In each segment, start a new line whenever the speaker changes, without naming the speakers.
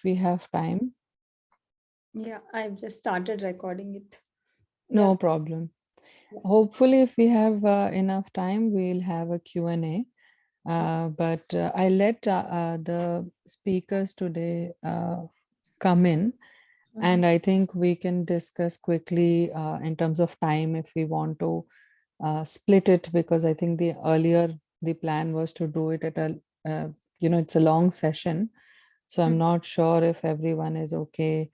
we have time.
Yeah, I've just started recording it.
No
Yes.
problem. Hopefully, if we have enough time, we'll have a Q&A. But I let the speakers today come in, and I think we can discuss quickly in terms of time if we want to split it, because I think the plan was to do it at a, it's a long session. So I'm not sure if everyone is okay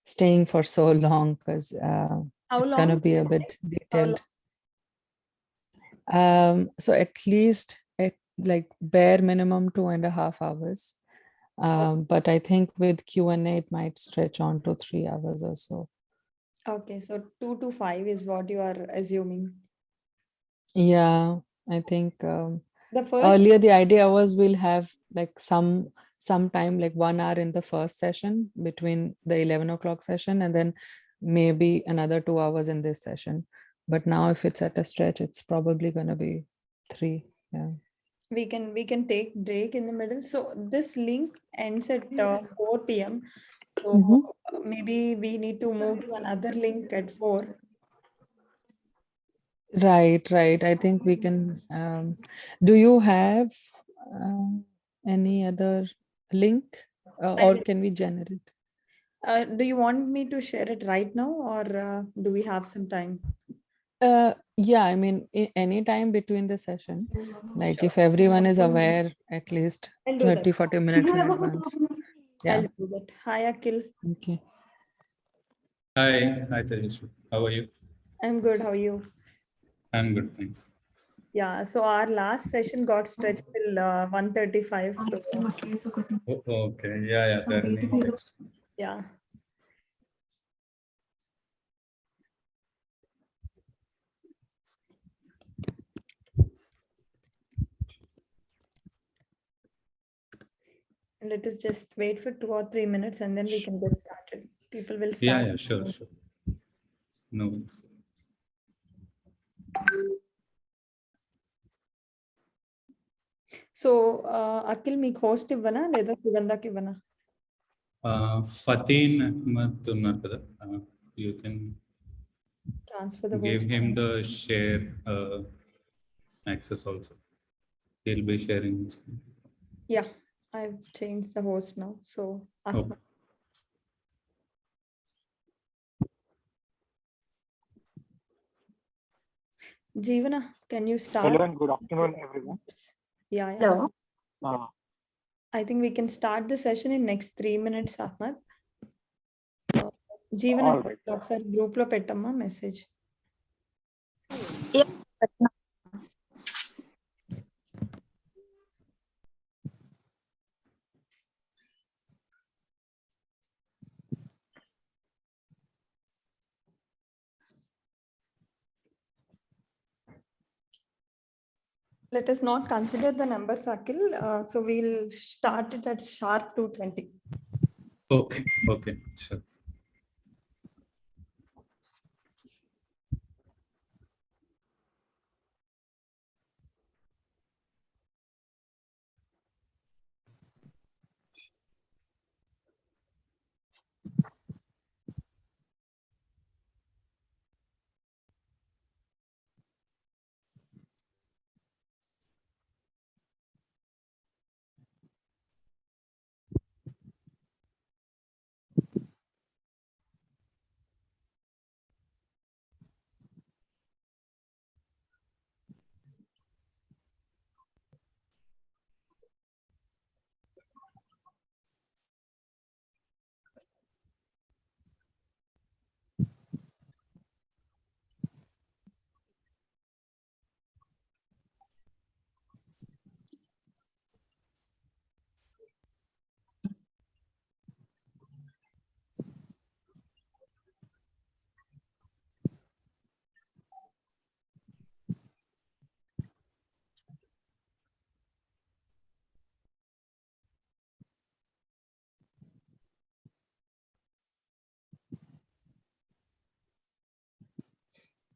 staying for so long, because
How
it's going to
long?
be a bit
How
detailed. So at least at like bare minimum 2.5 hours. But I think with Q&A, it might stretch on to 3 hours or so.
Okay, so 2 to 5 is what you are assuming.
Yeah, I think
The first,
earlier the idea was we'll have like some time, like 1 hour in the first session between the 11 o'clock session, and then maybe another 2 hours in this session. But now if it's at a stretch, it's probably going to be 3. Yeah.
we can take break in the middle. So this link ends at 4 p.m. So
Mhm.
maybe we need to move to another link at 4.
Right. I think we can. Do you have uh, any other link,
I
or
will.
can we generate?
Do you want me to share it right now, or do we have some time?
Yeah, I mean, any time between the session, like
Sure.
if everyone is aware at least
I'll do that.
30-40 minutes in advance. Yeah.
I'll do that. Hi, Akhil.
Okay.
Hi, Tejas. How are you?
I'm good. How are you?
I'm good, thanks.
Yeah, so our last session got stretched till 1:35. So
Oh, okay, yeah, Dharani text.
yeah. Let us just wait for 2 or 3 minutes and then we can get started. People will start.
Yeah, sure. No worries.
So Akhil మీకు host ఇవ్వనా లేదా సుగంధకి ఇవ్వనా?
Fatin Ahmed ఉన్నారు కదా, you can
Transfer the
give
host.
him the share access also. He'll be sharing his.
Yeah, I've changed the host now. So Ahmed. Jeevana, can you start?
Hello and good afternoon, everyone.
Yeah.
Hello.
I think we can start the session in next 3 minutes, Ahmed. Jeevana,
All right.
ఒకసారి group లో పెట్టమ్మా message. Let us not consider the numbers, Akhil. So we'll start it at sharp 2:20.
Okay, sure.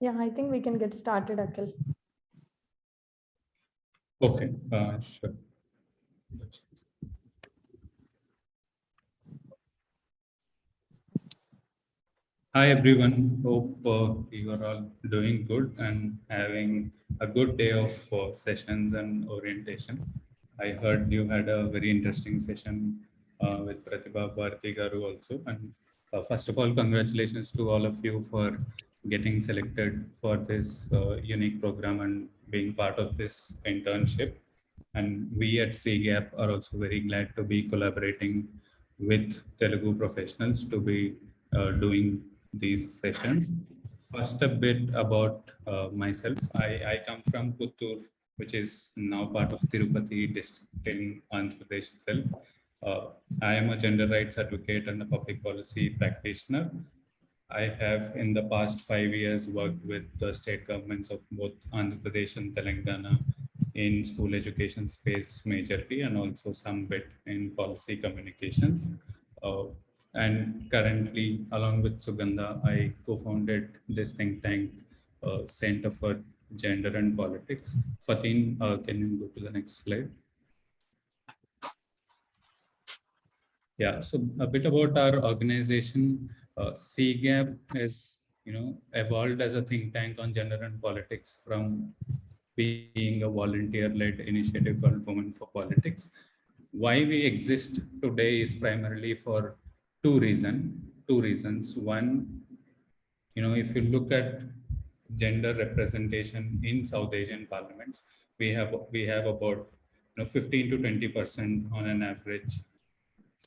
Yeah, I think we can get started, Akhil.
Okay, sure. Hi everyone, hope you are all doing good and having a good day of sessions and orientation. I heard you had a very interesting session with Pratibha Bharati Garu also. And first of all, congratulations to all of you for getting selected for this unique program and being part of this internship. And we at CGAP are also very glad to be collaborating with Telugu professionals to be doing these sessions. First, a bit about myself. I come from Puttur, which is now part of Tirupati district in Andhra Pradesh itself. Uh, I am a gender rights advocate and a public policy practitioner. I have in the past 5 years worked with the state governments of both Andhra Pradesh and Telangana in school education space majorly, and also some bit in policy communications. Uh, and currently, along with Sugandha, I co-founded this think tank, Center for Gender and Politics. Fatin, can you go to the next slide? Yeah, so a bit about our organization. CGAP has, evolved as a think tank on gender and politics from being a volunteer-led initiative called Women for Politics. Why we exist today is primarily for two reasons. One, if you look at gender representation in South Asian parliaments, we have about 15 to 20% on an average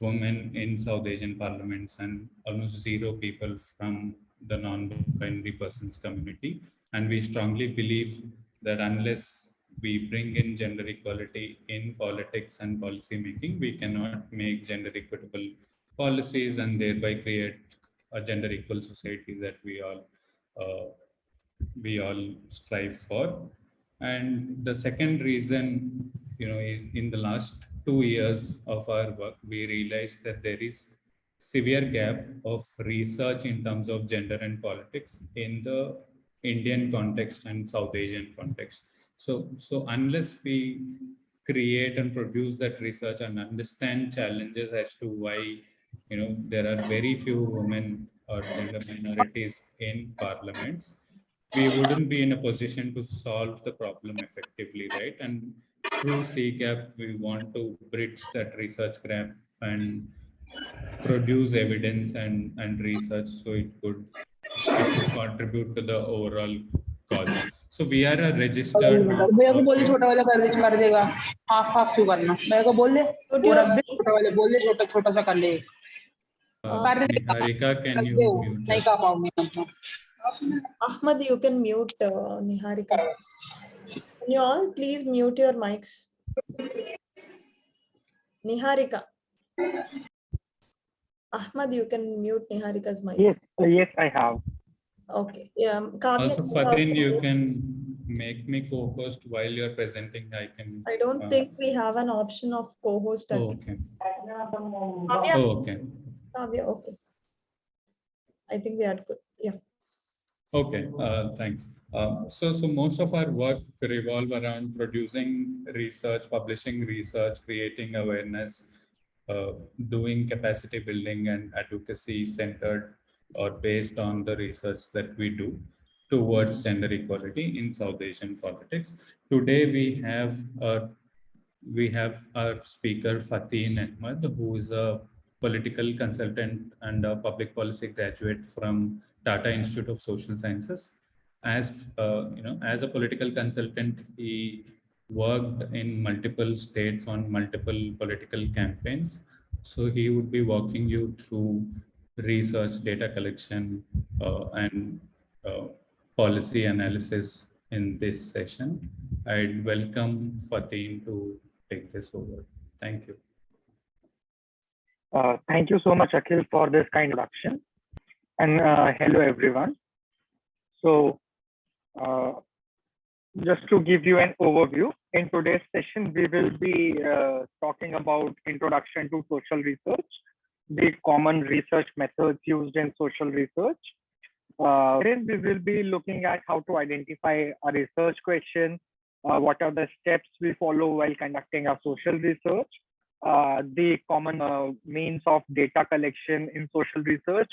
women in South Asian parliaments, and almost zero people from the non-binary persons community. And we strongly believe that unless we bring in gender equality in politics and policy making, we cannot make gender equitable policies and thereby create a gender equal society that uh, we all strive for. And the second reason, is in the last 2 years of our work, we realized that there is severe gap of research in terms of gender and politics in the Indian context and South Asian context. So unless we create and produce that research and understand challenges as to why, there are very few women or gender minorities in parliaments, we wouldn't be in a position to solve the problem effectively, right? And through CGAP, we want to bridge that research gap and produce evidence and research so it could contribute to the overall cause. So we are a registered
भैया को बोल दे
non-profit.
छोटा वाला कर देगा half half क्यों करना भैया को बोल दे
Put
वो
your
रख दे छोटा वाले बोल दे छोटा छोटा सा कर ले कर दे
Niharika, can
रख
you
दे वो
mute
नहीं
us?
कर पाऊंगी मैं
Ahmad, you can mute Niharika. Can you all please mute your mics? Niharika. Ahmad, you can mute Niharika's mic.
Yes, I have.
Okay. Yeah, Kavya.
Also, Fatin, you can make me co-host while you're presenting.
I don't think we have an option of co-host.
Oh, okay.
Kavya.
Oh, okay.
Kavya, okay. I think we are good. Yeah.
Okay, thanks. So most of our work revolve around producing research, publishing research, creating awareness, doing capacity building and advocacy centered or based on the research that we do towards gender equality in South Asian politics. Today we have our speaker Fatin Ahmed, who is a political consultant and a public policy graduate from Tata Institute of Social Sciences. As as a political consultant, he worked in multiple states on multiple political campaigns. So he would be walking you through research, data collection, and uh, policy analysis in this session. I'd welcome Fatin to take this over. Thank you.
Thank you so much, Akhil, for this kind introduction. And hello, everyone. So just to give you an overview, in today's session, we will be talking about introduction to social research, the common research methods used in social research. Then we will be looking at how to identify a research question, what are the steps we follow while conducting our social research, the common means of data collection in social research,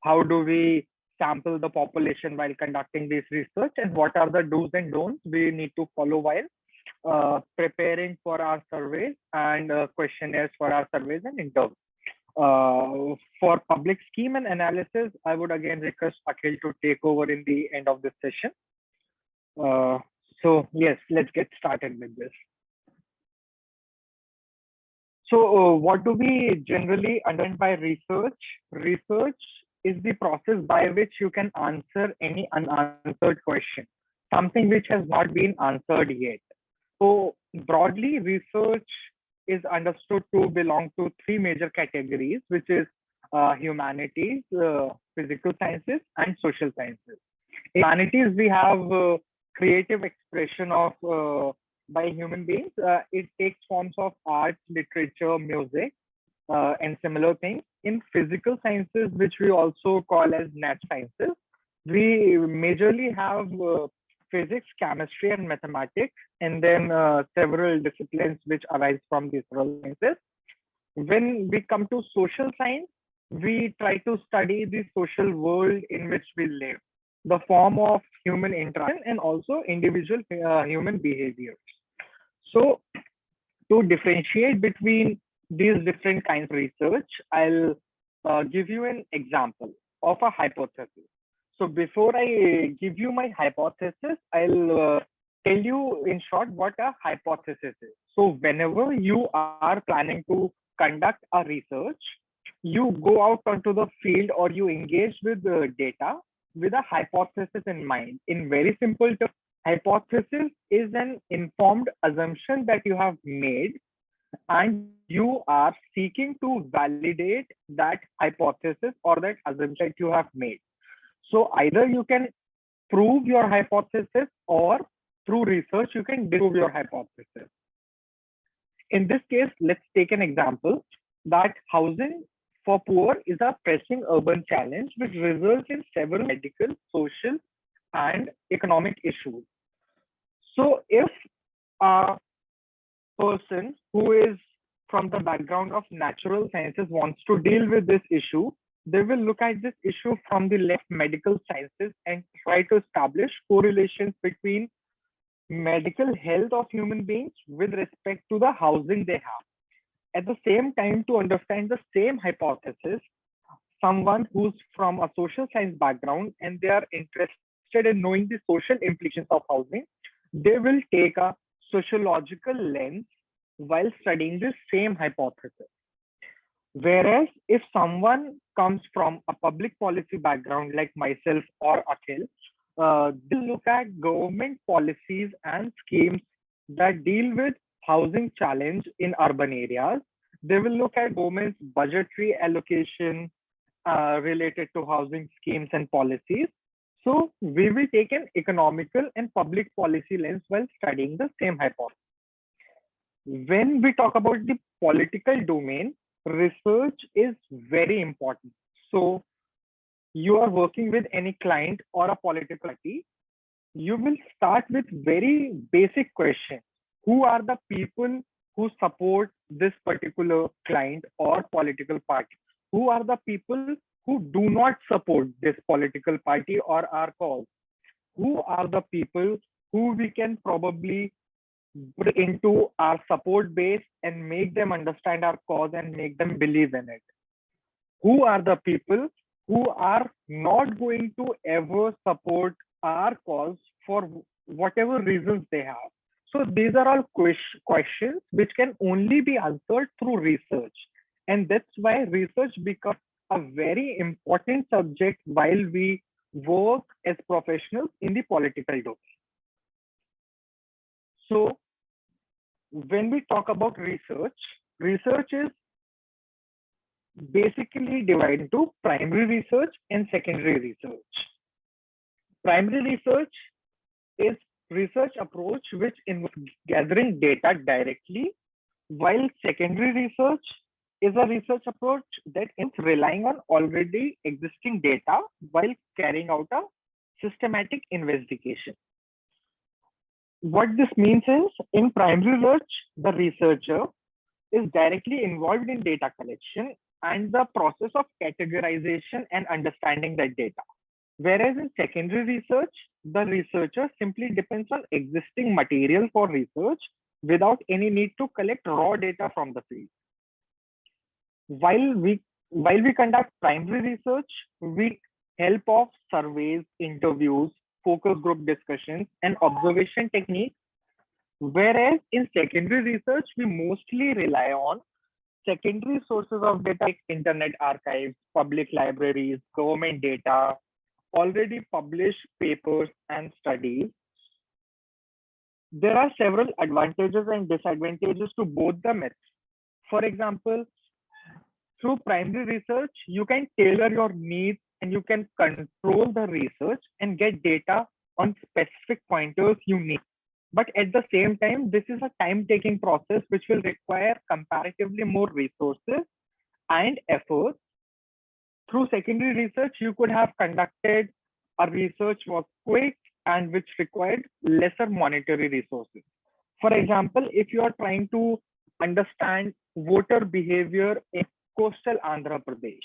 how do we sample the population while conducting this research, and what are the do's and don'ts we need to follow while preparing for our surveys and questionnaires for our surveys and interviews. For public scheme and analysis, I would again request Akhil to take over in the end of this session. So yes, let's get started with this. So what do we generally understand by research? Research is the process by which you can answer any unanswered question, something which has not been answered yet. So broadly, research is understood to belong to three major categories, which is humanities, physical sciences, and social sciences. In humanities, we have creative expression of by human beings. It takes forms of art, literature, music, and similar things. In physical sciences, which we also call as nat sciences, we majorly have physics, chemistry, and mathematics, and then several disciplines which arise from these sciences. When we come to social science, we try to study the social world in which we live, the form of human interaction, and also individual human behaviors. So to differentiate between these different kinds of research, I'll give you an example of a hypothesis. So before I give you my hypothesis, I'll tell you in short what a hypothesis is. So whenever you are planning to conduct a research, you go out onto the field or you engage with the data with a hypothesis in mind. In very simple terms, hypothesis is an informed assumption that you have made, and you are seeking to validate that hypothesis or that assumption that you have made. So either you can prove your hypothesis, or through research, you can disprove your hypothesis. In this case, let's take an example that housing for poor is a pressing urban challenge which results in several medical, social, and economic issues. So if a person who is from the background of natural sciences wants to deal with this issue, they will look at this issue from the left medical sciences and try to establish correlations between medical health of human beings with respect to the housing they have. At the same time, to understand the same hypothesis, someone who's from a social science background and they are interested in knowing the social implications of housing, they will take a sociological lens while studying the same hypothesis. Whereas if someone comes from a public policy background like myself or Akhil, they look at government policies and schemes that deal with housing challenge in urban areas. They will look at government's budgetary allocation related to housing schemes and policies. So we will take an economical and public policy lens while studying the same hypothesis. When we talk about the political domain, research is very important. So you are working with any client or a political party, you will start with very basic questions. Who are the people who support this particular client or political party? Who are the people who do not support this political party or our cause? Who are the people who we can probably put into our support base and make them understand our cause and make them believe in it? Who are the people who are not going to ever support our cause for whatever reasons they have? So these are all questions which can only be answered through research. And that's why research becomes a very important subject while we work as professionals in the political domain. So when we talk about research, research is basically divided into primary research and secondary research. Primary research is research approach which involves gathering data directly, while secondary research is a research approach that is relying on already existing data while carrying out a systematic investigation. What this means is, in primary research, the researcher is directly involved in data collection and the process of categorization and understanding that data. Whereas in secondary research, the researcher simply depends on existing material for research without any need to collect raw data from the field. While we conduct primary research, we help of surveys, interviews, focus group discussions, and observation techniques. Whereas in secondary research, we mostly rely on secondary sources of data like internet archives, public libraries, government data, already published papers and studies. There are several advantages and disadvantages to both the methods. For example, through primary research, you can tailor your needs and you can control the research and get data on specific pointers you need. But at the same time, this is a time-taking process which will require comparatively more resources and effort. Through secondary research, you could have conducted a research was quick and which required lesser monetary resources. For example, if you are trying to understand voter behavior in coastal Andhra Pradesh,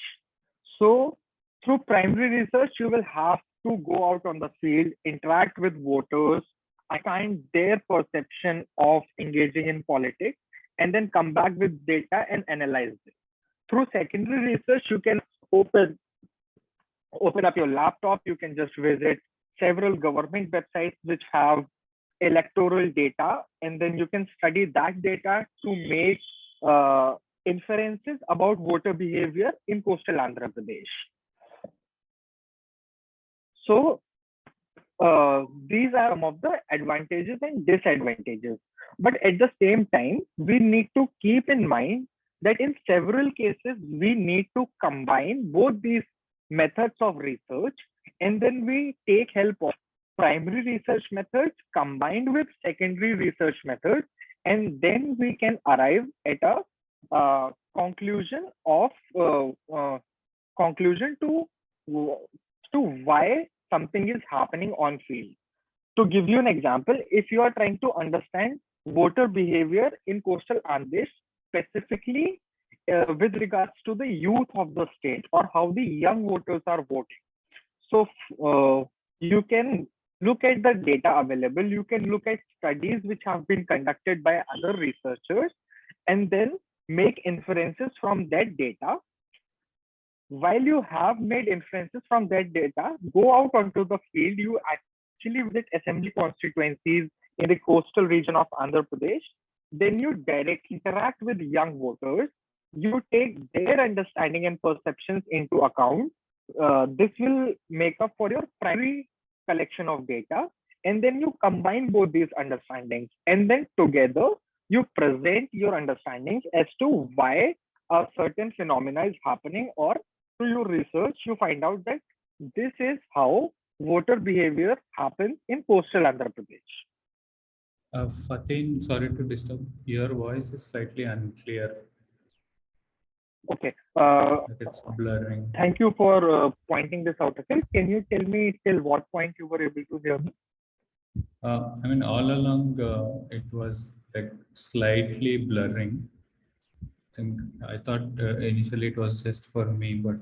so through primary research, you will have to go out on the field, interact with voters, understand their perception of engaging in politics, and then come back with data and analyze it. Through secondary research, you can open up your laptop, you can just visit several government websites which have electoral data, and then you can study that data to make inferences about voter behavior in coastal Andhra Pradesh. So these are some of the advantages and disadvantages. But at the same time, we need to keep in mind that in several cases, we need to combine both these methods of research, and then we take help of primary research methods combined with secondary research methods, and then we can arrive at a conclusion to why something is happening on field. To give you an example, if you are trying to understand voter behavior in coastal Andhra, specifically with regards to the youth of the state or how the young voters are voting. So you can look at the data available, you can look at studies which have been conducted by other researchers, and then make inferences from that data. While you have made inferences from that data, go out onto the field, you actually visit assembly constituencies in the coastal region of Andhra Pradesh, then you directly interact with young voters, you take their understanding and perceptions into account. This will make up for your primary collection of data, and then you combine both these understandings, and then together you present your understandings as to why a certain phenomena is happening, or through your research you find out that this is how voter behavior happens in coastal Andhra Pradesh.
Fatin, sorry to disturb. Your voice is slightly unclear.
Okay.
It's blurring.
Thank you for pointing this out. Can you tell me till what point you were able to hear me?
I mean, all along it was like slightly blurring. I thought initially it was just for me, but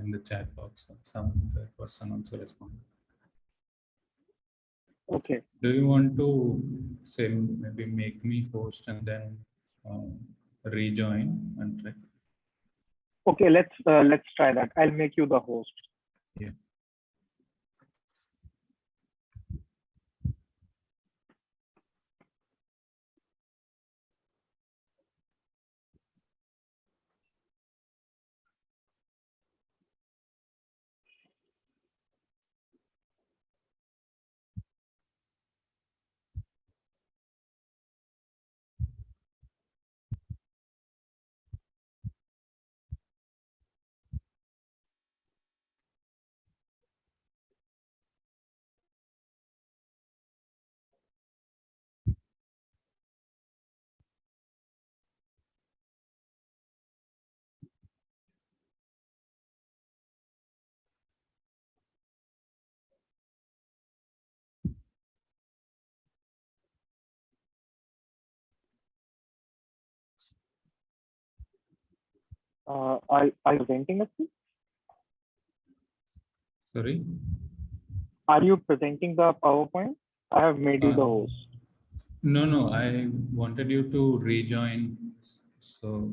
in the chat box, some other person also responded.
Okay.
Do you want to say maybe make me host and then rejoin and try?
Okay, let's try that. I'll make you the host.
Yeah.
Are you presenting us?
Sorry.
Are you presenting the PowerPoint? I have made you the host.
No, I wanted you to rejoin so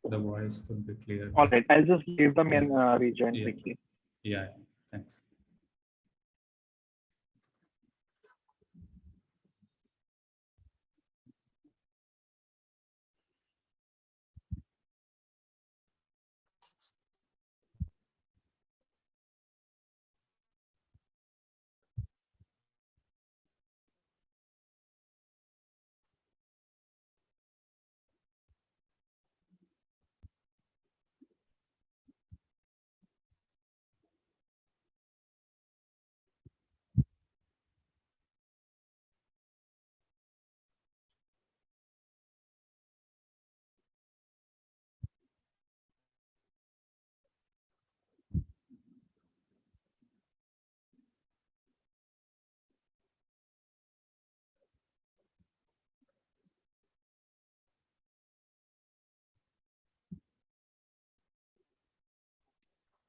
the voice could be clear.
All right, I'll just leave them and rejoin
Yeah.
quickly.
Yeah, thanks.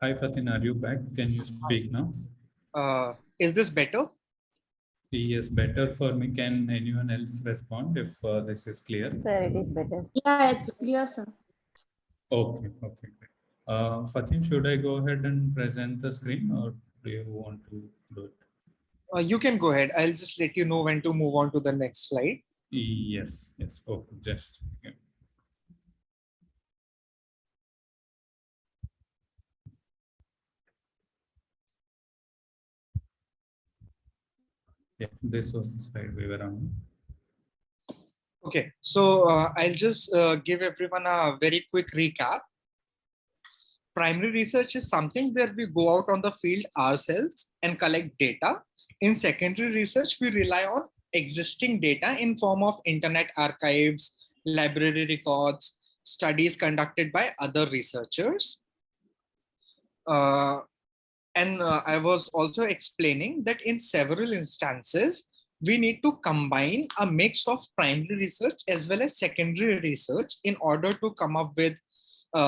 Hi, Fatin, are you back? Can you speak now?
Is this better?
Yes, better for me. Can anyone else respond if this is clear?
Sir, it is better.
Yeah, it's clear, sir.
Okay, great. Fatin, should I go ahead and present the screen or do you want to do it?
You can go ahead. I'll just let you know when to move on to the next slide.
Yes. Okay, just. Yeah. Yeah, this was the slide we were on.
Okay, so I'll just give everyone a very quick recap. Primary research is something where we go out on the field ourselves and collect data. In secondary research, we rely on existing data in form of internet archives, library records, studies conducted by other researchers. I was also explaining that in several instances, we need to combine a mix of primary research as well as secondary research in order to come up with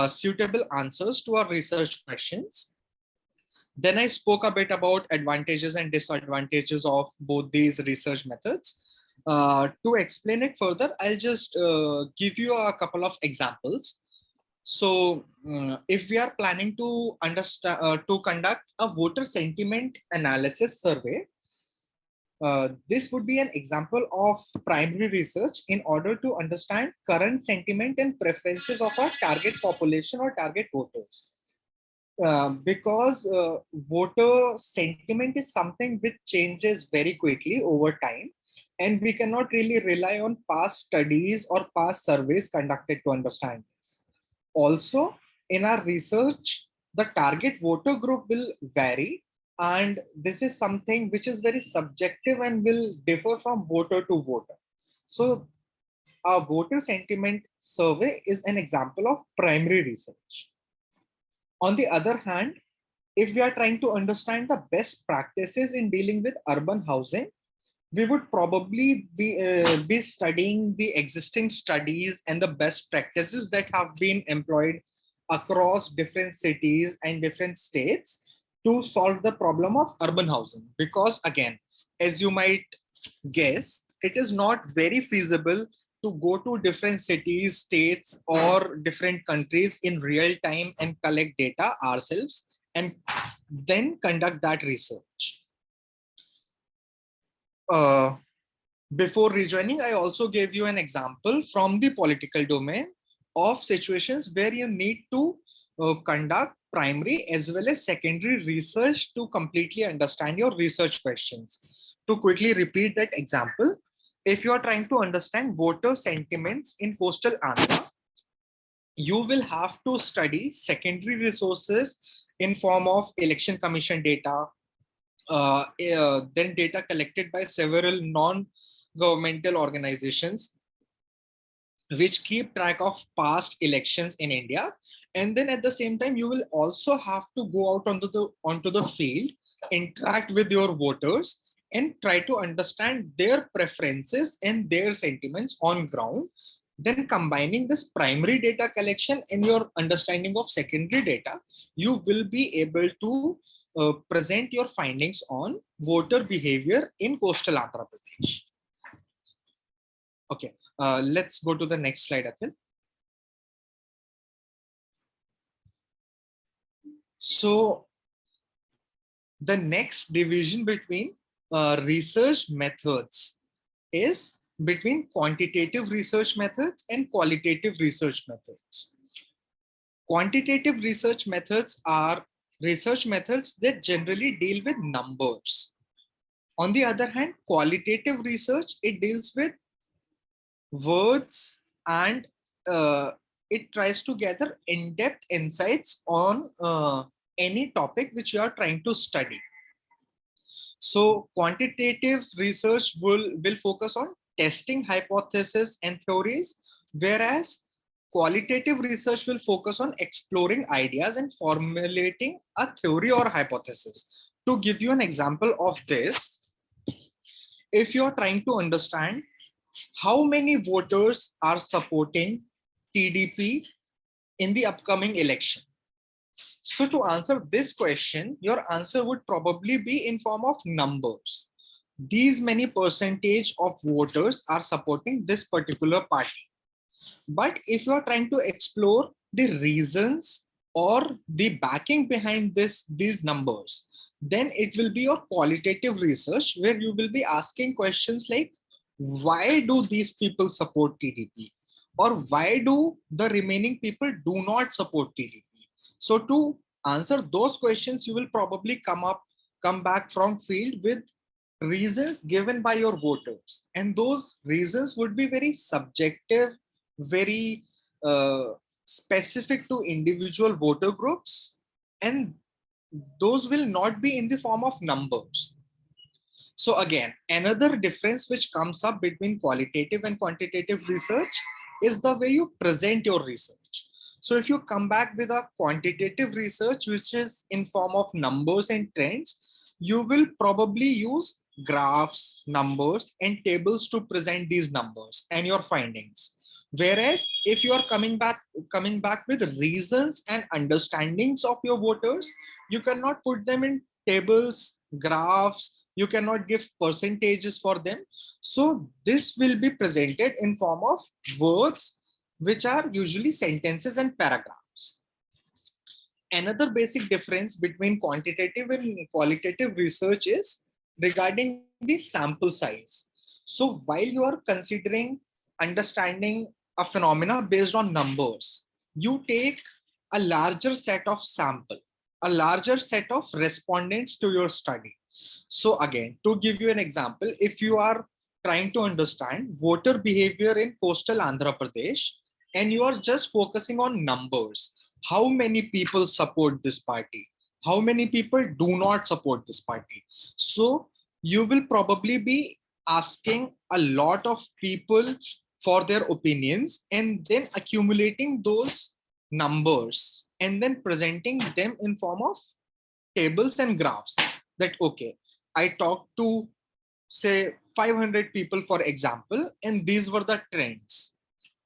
suitable answers to our research questions. Then I spoke a bit about advantages and disadvantages of both these research methods. To explain it further, I'll just give you a couple of examples. So if we are planning to understand to conduct a voter sentiment analysis survey, this would be an example of primary research in order to understand current sentiment and preferences of our target population or target voters. Because voter sentiment is something which changes very quickly over time, and we cannot really rely on past studies or past surveys conducted to understand this. Also, in our research, the target voter group will vary, and this is something which is very subjective and will differ from voter to voter. So a voter sentiment survey is an example of primary research. On the other hand, if we are trying to understand the best practices in dealing with urban housing, we would probably be studying the existing studies and the best practices that have been employed across different cities and different states to solve the problem of urban housing. Because again, as you might guess, it is not very feasible to go to different cities, states, or different countries in real time and collect data ourselves and then conduct that research. Before rejoining, I also gave you an example from the political domain of situations where you need to conduct primary as well as secondary research to completely understand your research questions. To quickly repeat that example, if you are trying to understand voter sentiments in coastal Andhra, you will have to study secondary resources in form of election commission data, then data collected by several non-governmental organizations which keep track of past elections in India. And then at the same time, you will also have to go out onto the field, interact with your voters, and try to understand their preferences and their sentiments on ground. Then combining this primary data collection and your understanding of secondary data, you will be able to present your findings on voter behavior in coastal Andhra Pradesh. Okay, let's go to the next slide, Akhil. So the next division between research methods is between quantitative research methods and qualitative research methods. Quantitative research methods are research methods that generally deal with numbers. On the other hand, qualitative research, it deals with words and it tries to gather in-depth insights on any topic which you are trying to study. So quantitative research will focus on testing hypotheses and theories, whereas qualitative research will focus on exploring ideas and formulating a theory or hypothesis. To give you an example of this, if you're trying to understand how many voters are supporting TDP in the upcoming election. So to answer this question, your answer would probably be in form of numbers. These many percentage of voters are supporting this particular party. But if you are trying to explore the reasons or the backing behind these numbers, then it will be your qualitative research where you will be asking questions like, why do these people support TDP? Or why do the remaining people do not support TDP? So to answer those questions, you will probably come back from field with reasons given by your voters. And those reasons would be very subjective, very specific to individual voter groups. And those will not be in the form of numbers. So again, another difference which comes up between qualitative and quantitative research is the way you present your research. So if you come back with a quantitative research, which is in form of numbers and trends, you will probably use graphs, numbers, and tables to present these numbers and your findings. Whereas if you are coming back with reasons and understandings of your voters, you cannot put them in tables, graphs, you cannot give percentages for them. So this will be presented in form of words, which are usually sentences and paragraphs. Another basic difference between quantitative and qualitative research is regarding the sample size. So while you are considering understanding a phenomena based on numbers, you take a larger set of sample, a larger set of respondents to your study. So again, to give you an example, if you are trying to understand voter behavior in coastal Andhra Pradesh, and you are just focusing on numbers, how many people support this party, how many people do not support this party. So you will probably be asking a lot of people for their opinions and then accumulating those numbers and then presenting them in form of tables and graphs. That okay, I talked to say 500 people, for example, and these were the trends.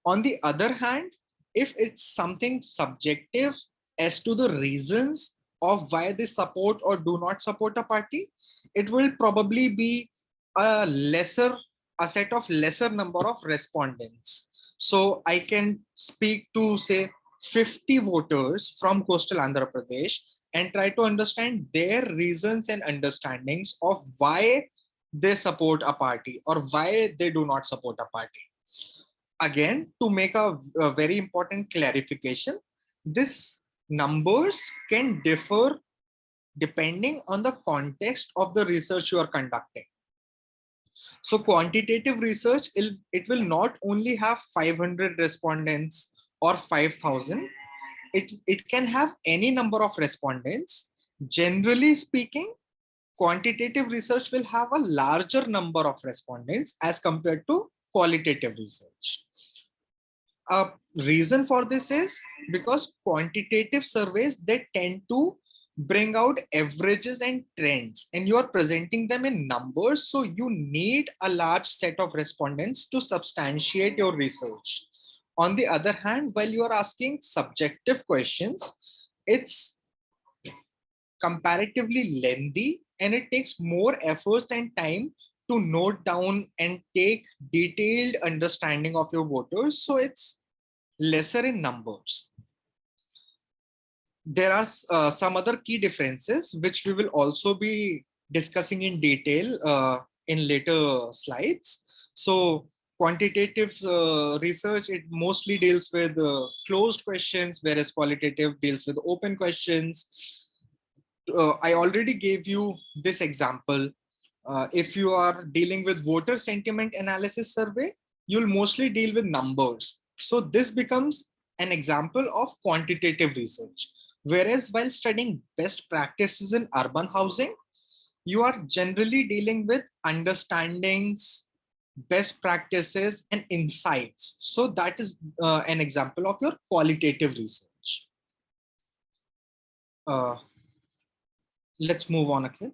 On the other hand, if it's something subjective as to the reasons of why they support or do not support a party, it will probably be a set of lesser number of respondents. So I can speak to say 50 voters from coastal Andhra Pradesh and try to understand their reasons and understandings of why they support a party or why they do not support a party. Again, to make a very important clarification, this numbers can differ depending on the context of the research you are conducting. So quantitative research, it will not only have 500 respondents or 5,000, it can have any number of respondents. Generally speaking, quantitative research will have a larger number of respondents as compared to qualitative research. A reason for this is because quantitative surveys, they tend to bring out averages and trends, and you are presenting them in numbers. So you need a large set of respondents to substantiate your research. On the other hand, while you are asking subjective questions, it's comparatively lengthy and it takes more efforts and time to note down and take detailed understanding of your voters. So it's lesser in numbers. There are some other key differences, which we will also be discussing in detail in later slides. So quantitative research, it mostly deals with closed questions, whereas qualitative deals with open questions. I already gave you this example. If you are dealing with voter sentiment analysis survey, you'll mostly deal with numbers. So this becomes an example of quantitative research. Whereas while studying best practices in urban housing, you are generally dealing with understandings, best practices, and insights. So that is an example of your qualitative research. Let's move on, Akhil.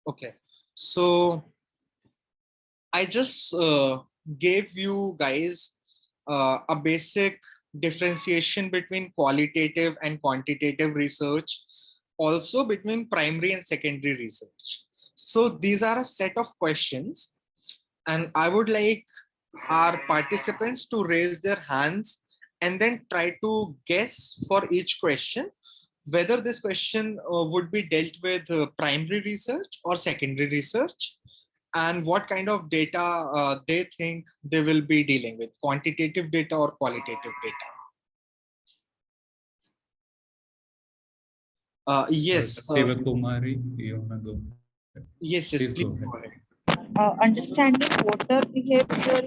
Okay, so I just gave you guys a basic differentiation between qualitative and quantitative research, also between primary and secondary research. So these are a set of questions, and I would like our participants to raise their hands and then try to guess for each question whether this question would be dealt with primary research or secondary research, and what kind of data they think they will be dealing with, quantitative data or qualitative data. Yes.
Sivakumari, you wanna go?
Yes,
Please
please
go
go
ahead.
ahead.
Understanding voter behavior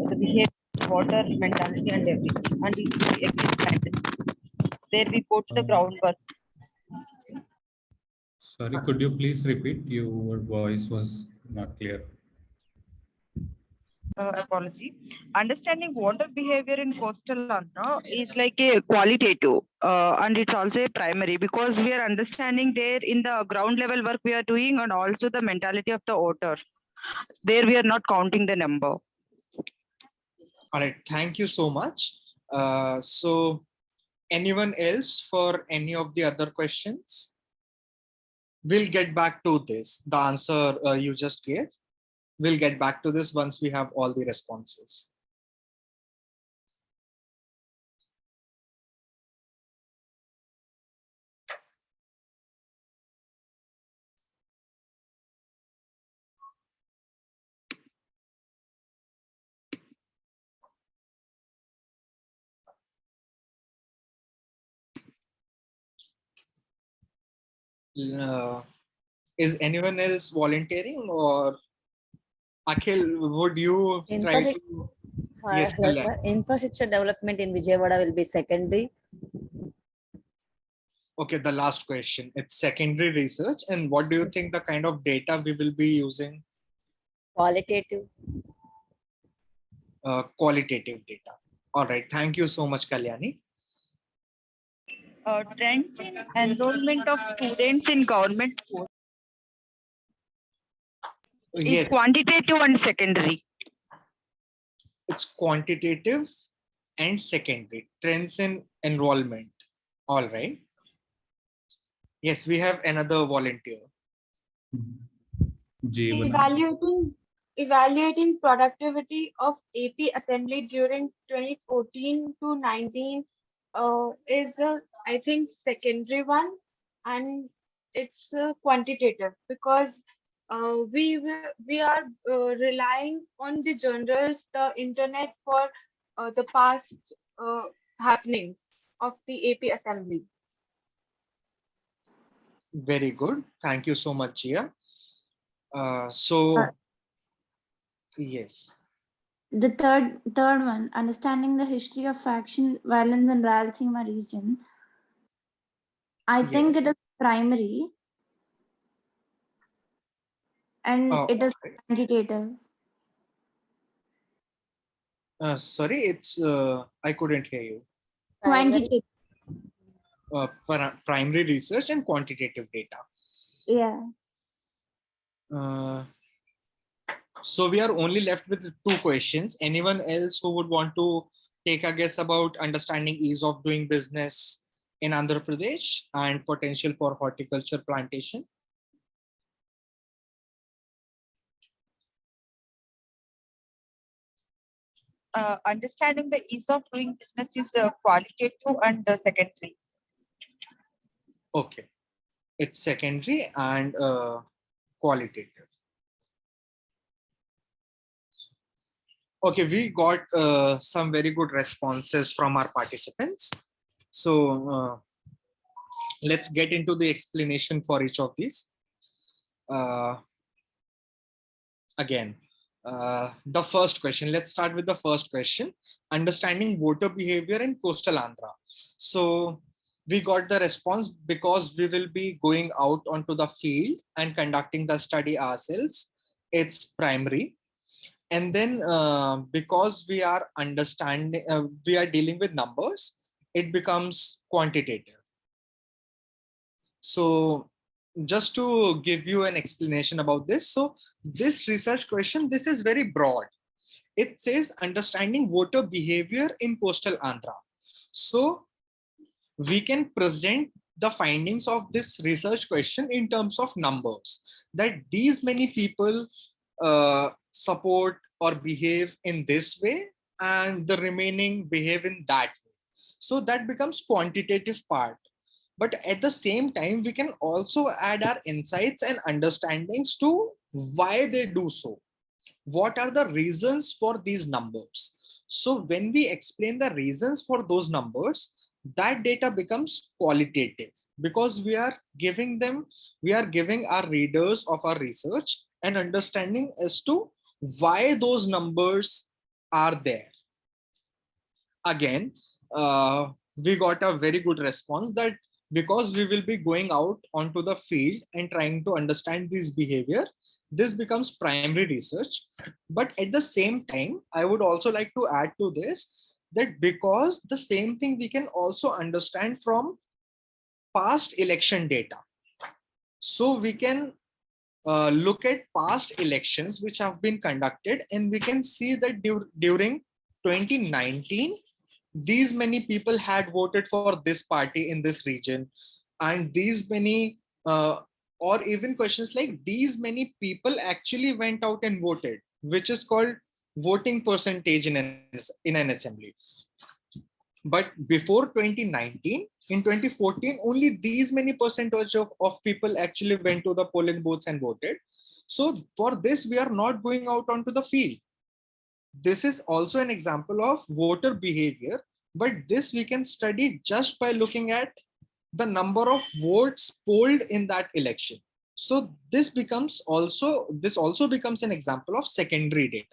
the behavior, water, mentality, and everything. And it will be again there we go to the groundwork.
Sorry, could you please repeat? Your voice was not clear.
Policy. Understanding water behavior in coastal Andhra is like a qualitative and it's also a primary because we are understanding there in the ground level work we are doing and also the mentality of the water. There we are not counting the number.
All right, thank you so much. So anyone else for any of the other questions? We'll get back to this, the answer you just gave. We'll get back to this once we have all the responses. Is anyone else volunteering, or Akhil, would you try to? Yes,
Hello, sir. Infrastructure development in Vijayawada will be secondary.
Okay, the last question. It's secondary research. And what do you think the kind of data we will be using?
Qualitative.
Qualitative data. All right. Thank you so much, Kalyani.
Trends in enrollment of students in government schools is
Yes,
quantitative and secondary.
it's quantitative and secondary. Trends in enrollment. All right. Yes, we have another volunteer.
Jeevan.
Evaluating productivity of AP assembly during 2014 to 19 is I think secondary one, and it's quantitative because we are relying on the journals, the internet for the past happenings of the AP assembly.
Very good. Thank you so much, Jia. Yes.
The third one, understanding the history of faction violence in Rayalaseema region. I think it is primary and it is quantitative.
Sorry, it's I couldn't hear you.
Quantitative.
Primary research and quantitative data.
Yeah.
So we are only left with 2 questions. Anyone else who would want to take a guess about understanding ease of doing business in Andhra Pradesh and potential for horticulture plantation?
Understanding the ease of doing business is qualitative and secondary.
Okay, it's secondary and qualitative. Okay, we got some very good responses from our participants. So let's get into the explanation for each of these. Again, the first question, let's start with the first question, understanding voter behavior in coastal Andhra. So we got the response because we will be going out onto the field and conducting the study ourselves. It's primary. And then because we are understanding, we are dealing with numbers, it becomes quantitative. So just to give you an explanation about this. So this research question, this is very broad. It says understanding voter behavior in coastal Andhra. So we can present the findings of this research question in terms of numbers, that these many people support or behave in this way and the remaining behave in that way. So that becomes quantitative part. But at the same time, we can also add our insights and understandings to why they do so. What are the reasons for these numbers? So when we explain the reasons for those numbers, that data becomes qualitative, because we are giving our readers of our research an understanding as to why those numbers are there. Again, we got a very good response that because we will be going out onto the field and trying to understand this behavior, this becomes primary research. But at the same time, I would also like to add to this that because the same thing we can also understand from past election data. So we can look at past elections which have been conducted, and we can see that during 2019, these many people had voted for this party in this region, and these many or even questions like these many people actually went out and voted, which is called voting percentage in an assembly. But before 2019, in 2014, only these many percentage of people actually went to the polling booths and voted. So for this, we are not going out onto the field. This is also an example of voter behavior, but this we can study just by looking at the number of votes polled in that election. So this also becomes an example of secondary data.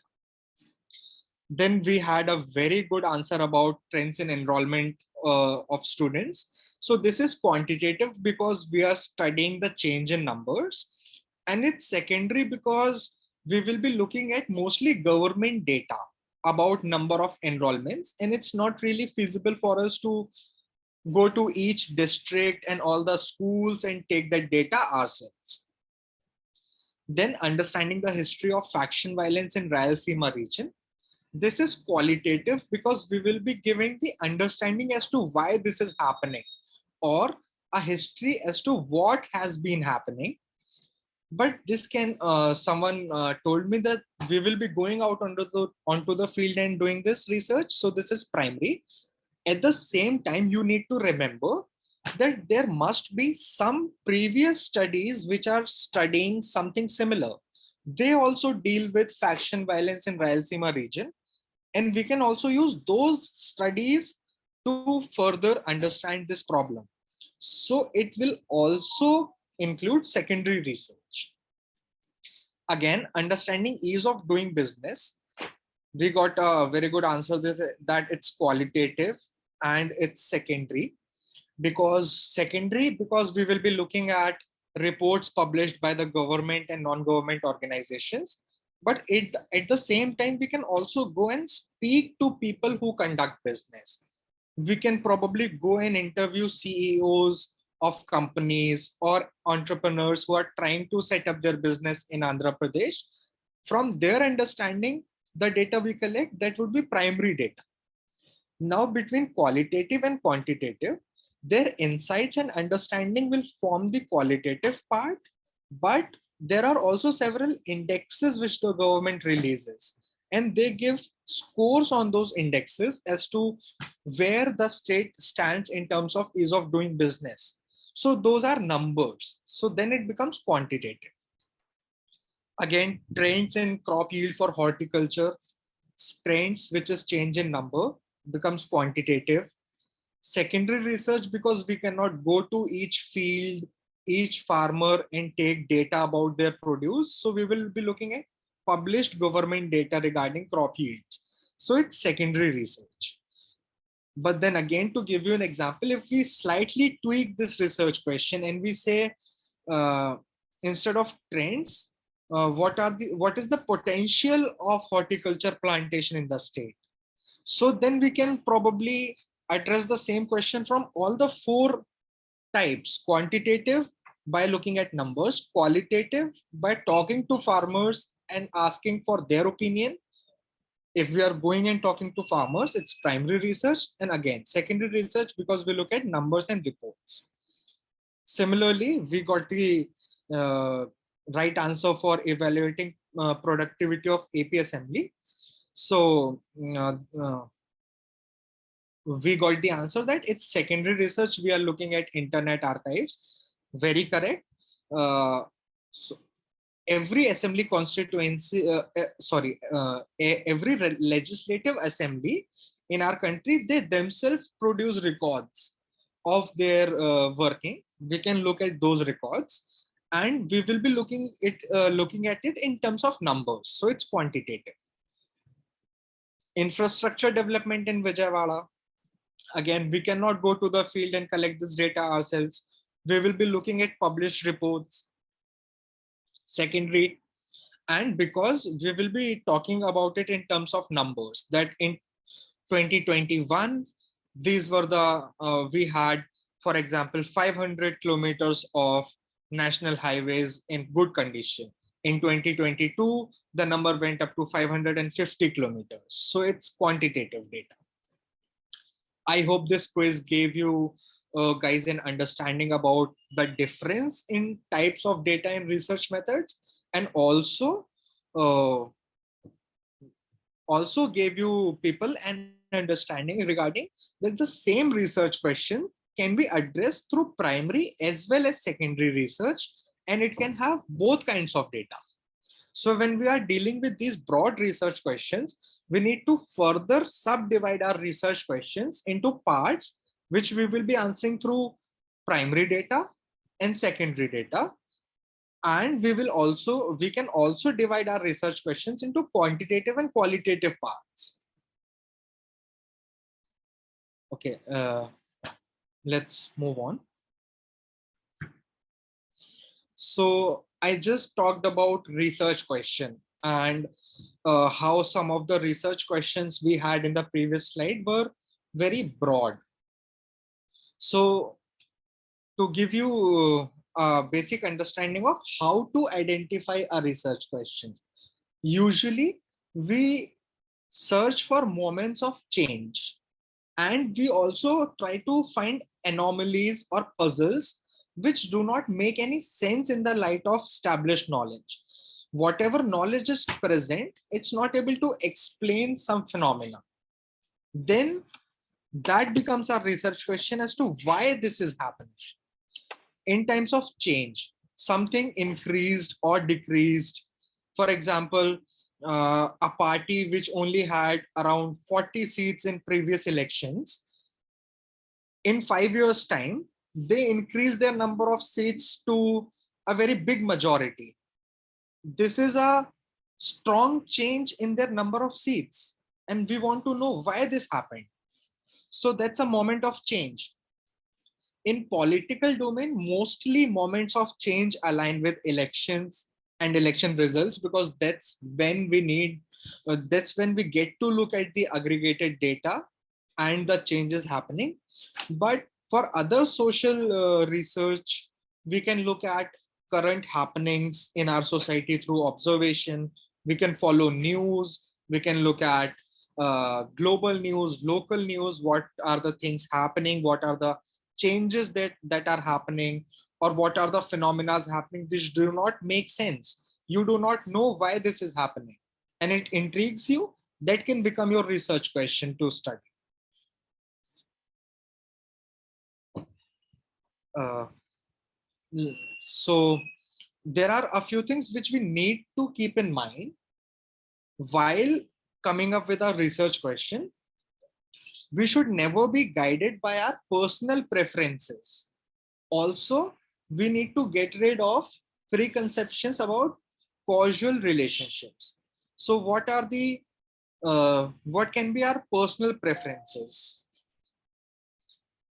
Then we had a very good answer about trends in enrollment of students. So this is quantitative because we are studying the change in numbers, and it's secondary because we will be looking at mostly government data about number of enrollments, and it's not really feasible for us to go to each district and all the schools and take that data ourselves. Then understanding the history of faction violence in Rayalaseema region. This is qualitative because we will be giving the understanding as to why this is happening, or a history as to what has been happening. But this can someone told me that we will be going out onto the field and doing this research. So this is primary. At the same time, you need to remember that there must be some previous studies which are studying something similar. They also deal with faction violence in Rayalaseema region, and we can also use those studies to further understand this problem. So it will also include secondary research. Again, understanding ease of doing business. We got a very good answer that it's qualitative and it's secondary. Because we will be looking at reports published by the government and non-government organizations. But at the same time, we can also go and speak to people who conduct business. We can probably go and interview CEOs of companies or entrepreneurs who are trying to set up their business in Andhra Pradesh. From their understanding, the data we collect, that would be primary data. Now, between qualitative and quantitative, their insights and understanding will form the qualitative part, but there are also several indexes which the government releases, and they give scores on those indexes as to where the state stands in terms of ease of doing business. So those are numbers. So then it becomes quantitative. Again, trends in crop yield for horticulture, trends which is change in number, becomes quantitative. Secondary research, because we cannot go to each field, each farmer and take data about their produce. So we will be looking at published government data regarding crop yields. So it's secondary research. But then again, to give you an example, if we slightly tweak this research question and we say, instead of trends, what is the potential of horticulture plantation in the state? So then we can probably address the same question from all the four types: quantitative by looking at numbers, qualitative by talking to farmers and asking for their opinion. If we are going and talking to farmers, it's primary research, and again secondary research because we look at numbers and reports. Similarly, we got the right answer for evaluating productivity of AP assembly. So we got the answer that it's secondary research. We are looking at internet archives. Very correct. So every assembly constituency, every legislative assembly in our country, they themselves produce records of their working. We can look at those records, and we will be looking at it in terms of numbers. So it's quantitative. Infrastructure development in Vijayawada. Again, we cannot go to the field and collect this data ourselves. We will be looking at published reports. Secondary, and because we will be talking about it in terms of numbers, that in 2021, these were the, we had, for example, 500 kilometers of national highways in good condition. In 2022, the number went up to 550 kilometers. So it's quantitative data. I hope this quiz gave you guys an understanding about the difference in types of data and research methods, and also gave you people an understanding regarding that the same research question can be addressed through primary as well as secondary research, and it can have both kinds of data. So when we are dealing with these broad research questions, we need to further subdivide our research questions into parts, which we will be answering through primary data and secondary data. And we can also divide our research questions into quantitative and qualitative parts. Okay, let's move on. So I just talked about research question and how some of the research questions we had in the previous slide were very broad. So to give you a basic understanding of how to identify a research question, usually we search for moments of change, and we also try to find anomalies or puzzles which do not make any sense in the light of established knowledge. Whatever knowledge is present, it's not able to explain some phenomena. Then that becomes our research question as to why this is happening. In times of change, something increased or decreased. For example, a party which only had around 40 seats in previous elections, in 5 years' time, they increase their number of seats to a very big majority. This is a strong change in their number of seats, and we want to know why this happened. So that's a moment of change. In political domain, mostly moments of change align with elections and election results, because that's when we need, that's when we get to look at the aggregated data and the changes happening. But for other social research, we can look at current happenings in our society through observation, We can follow news. We can look at global news, local news. What are the things happening? What are the changes that are happening, or what are the phenomena happening which do not make sense? You do not know why this is happening, and it intrigues you. That can become your research question to study. Uh, so there are a few things which we need to keep in mind while coming up with a research question. We should never be guided by our personal preferences. Also, we need to get rid of preconceptions about causal relationships. So what are the what can be our personal preferences?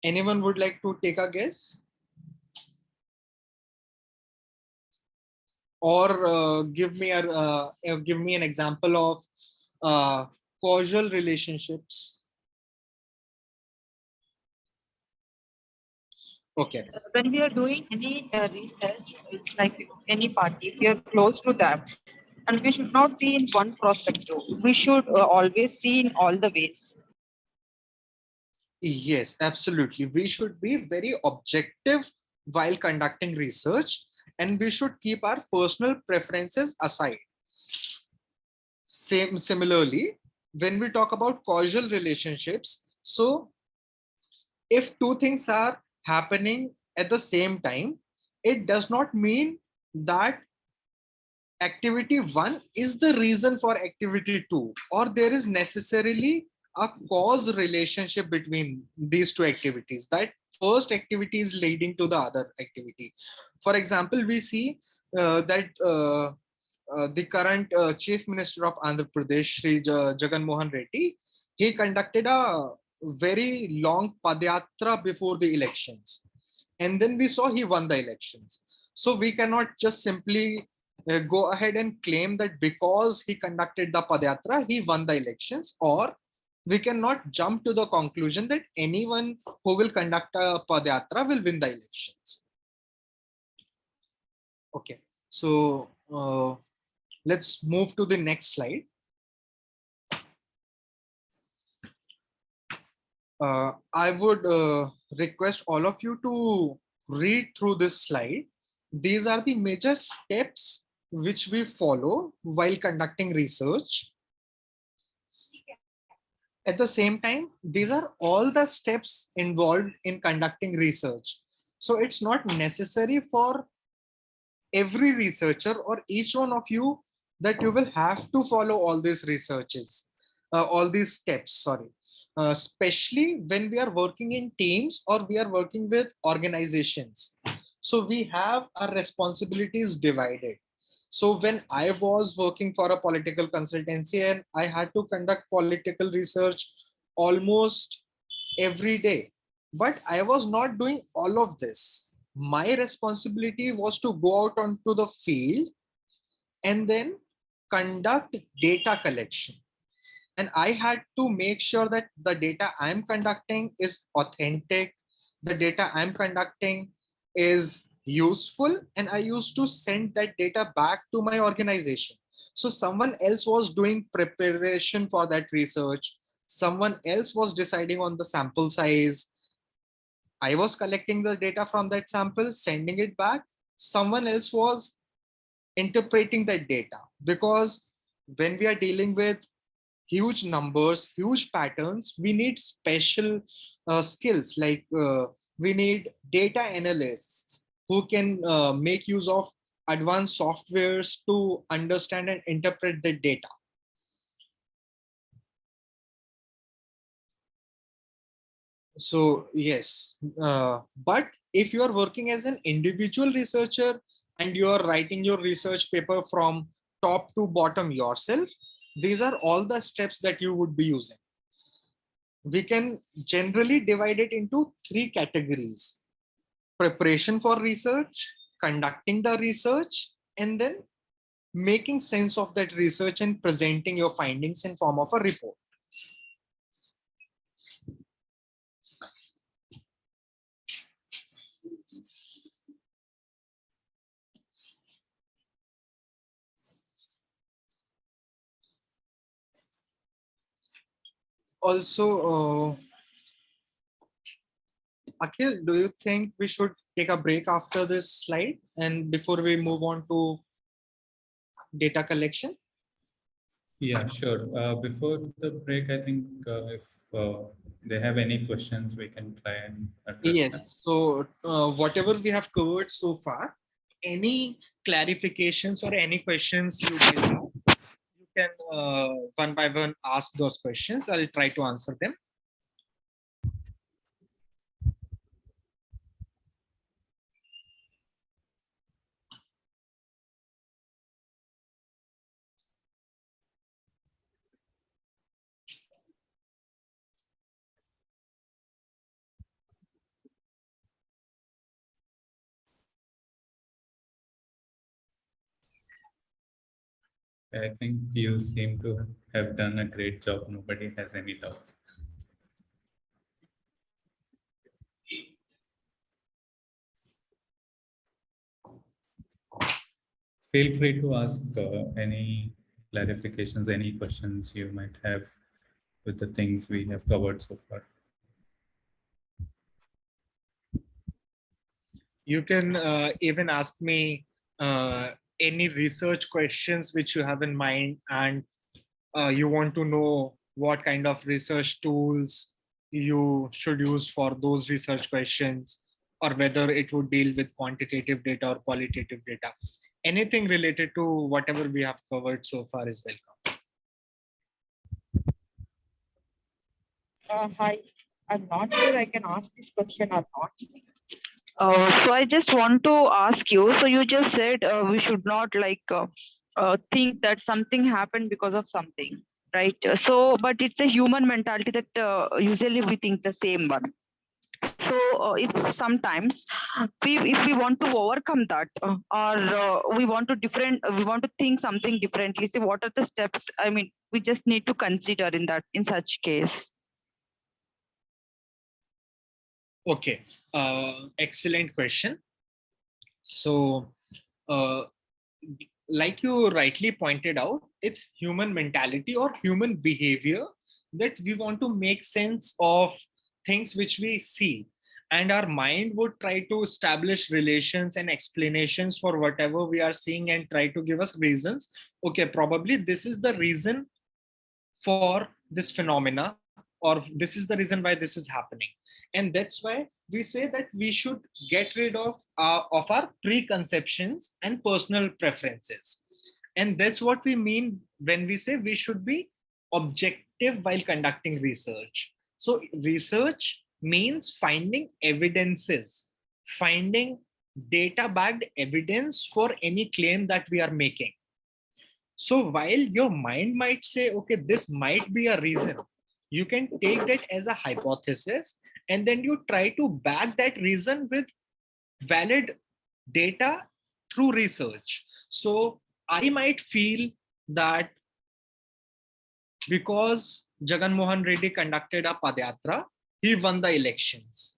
Anyone would like to take a guess? Or give me an example of causal relationships. Okay.
When we are doing any research, it's like any party, we are close to them, and we should not see in one perspective. We should always see in all the ways.
Yes, absolutely. We should be very objective while conducting research, and we should keep our personal preferences aside. Similarly, when we talk about causal relationships, so if two things are happening at the same time, it does not mean that activity 1 is the reason for activity 2, or there is necessarily a cause relationship between these two activities, that first activity is leading to the other activity. For example, we see that the current Chief Minister of Andhra Pradesh, Shri Jagan Mohan Reddy, he conducted a very long padyatra before the elections. And then we saw he won the elections. So we cannot just simply go ahead and claim that because he conducted the padyatra, he won the elections, or we cannot jump to the conclusion that anyone who will conduct a padyatra will win the elections. Okay, so let's move to the next slide. I would request all of you to read through this slide. These are the major steps which we follow while conducting research. At the same time, these are all the steps involved in conducting research. So it's not necessary for every researcher or each one of you that you will have to follow all these researches, all these steps, sorry. Especially when we are working in teams or we are working with organizations. So we have our responsibilities divided. So when I was working for a political consultancy and I had to conduct political research almost every day, but I was not doing all of this. My responsibility was to go out onto the field and then conduct data collection. And I had to make sure that the data I'm conducting is authentic, the data I'm conducting is useful, and I used to send that data back to my organization. So someone else was doing preparation for that research. Someone else was deciding on the sample size. I was collecting the data from that sample, sending it back. Someone else was interpreting that data, because when we are dealing with huge numbers, huge patterns, we need special skills, like we need data analysts who can make use of advanced softwares to understand and interpret the data. So yes, but if you are working as an individual researcher and you are writing your research paper from top to bottom yourself, these are all the steps that you would be using. We can generally divide it into 3 categories: preparation for research, conducting the research, and then making sense of that research and presenting your findings in form of a report. Also, Akhil, do you think we should take a break after this slide and before we move on to data collection?
Yeah, sure. Before the break, I think if they have any questions, we can try and address
Yes.
them.
So whatever we have covered so far, any clarifications or any questions you guys have, you can one by one ask those questions. I'll try to answer them.
I think you seem to have done a great job. Nobody has any doubts. Feel free to ask any clarifications, any questions you might have with the things we have covered so far.
You can even ask me any research questions which you have in mind, and you want to know what kind of research tools you should use for those research questions, or whether it would deal with quantitative data or qualitative data. Anything related to whatever we have covered so far is welcome.
Hi, I'm not sure I can ask this question or not. So I just want to ask you. So you just said we should not think that something happened because of something, right? So, but it's a human mentality that usually we think the same one. So if sometimes if we want to overcome that or we want to think something differently. So what are the steps? I mean, we just need to consider in such case.
Okay, excellent question. So, like you rightly pointed out, it's human mentality or human behavior that we want to make sense of things which we see. And our mind would try to establish relations and explanations for whatever we are seeing and try to give us reasons. Okay, probably this is the reason for this phenomena, or this is the reason why this is happening. And that's why we say that we should get rid of our preconceptions and personal preferences. And that's what we mean when we say we should be objective while conducting research. So research means finding evidences, finding data backed evidence for any claim that we are making. So while your mind might say, okay, this might be a reason, you can take that as a hypothesis and then you try to back that reason with valid data through research. So I might feel that because Jagan Mohan Reddy conducted a Padyatra, he won the elections.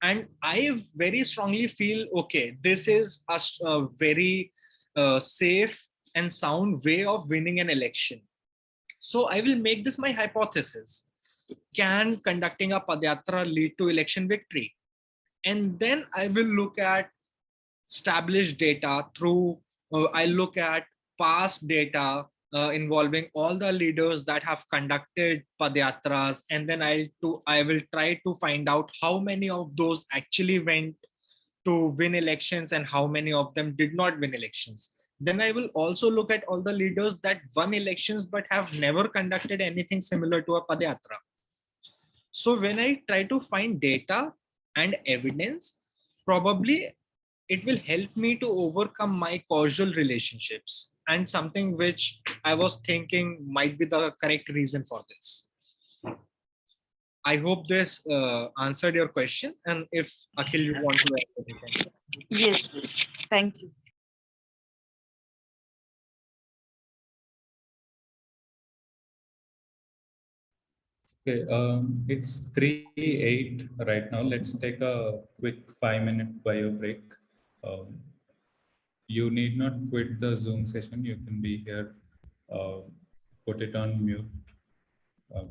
And I very strongly feel, okay, this is a very safe and sound way of winning an election. So I will make this my hypothesis. Can conducting a Padyatra lead to election victory? And then I will look at established data through, I look at past data involving all the leaders that have conducted Padyatras, and then I will try to find out how many of those actually went to win elections and how many of them did not win elections. Then I will also look at all the leaders that won elections but have never conducted anything similar to a Padyatra. So when I try to find data and evidence, probably it will help me to overcome my causal relationships and something which I was thinking might be the correct reason for this. I hope this answered your question. And if Akhil, you want to add anything.
Yes, thank you.
Okay, it's 3:08 right now. Let's take a quick 5-minute bio break. You need not quit the Zoom session. You can be here, put it on mute,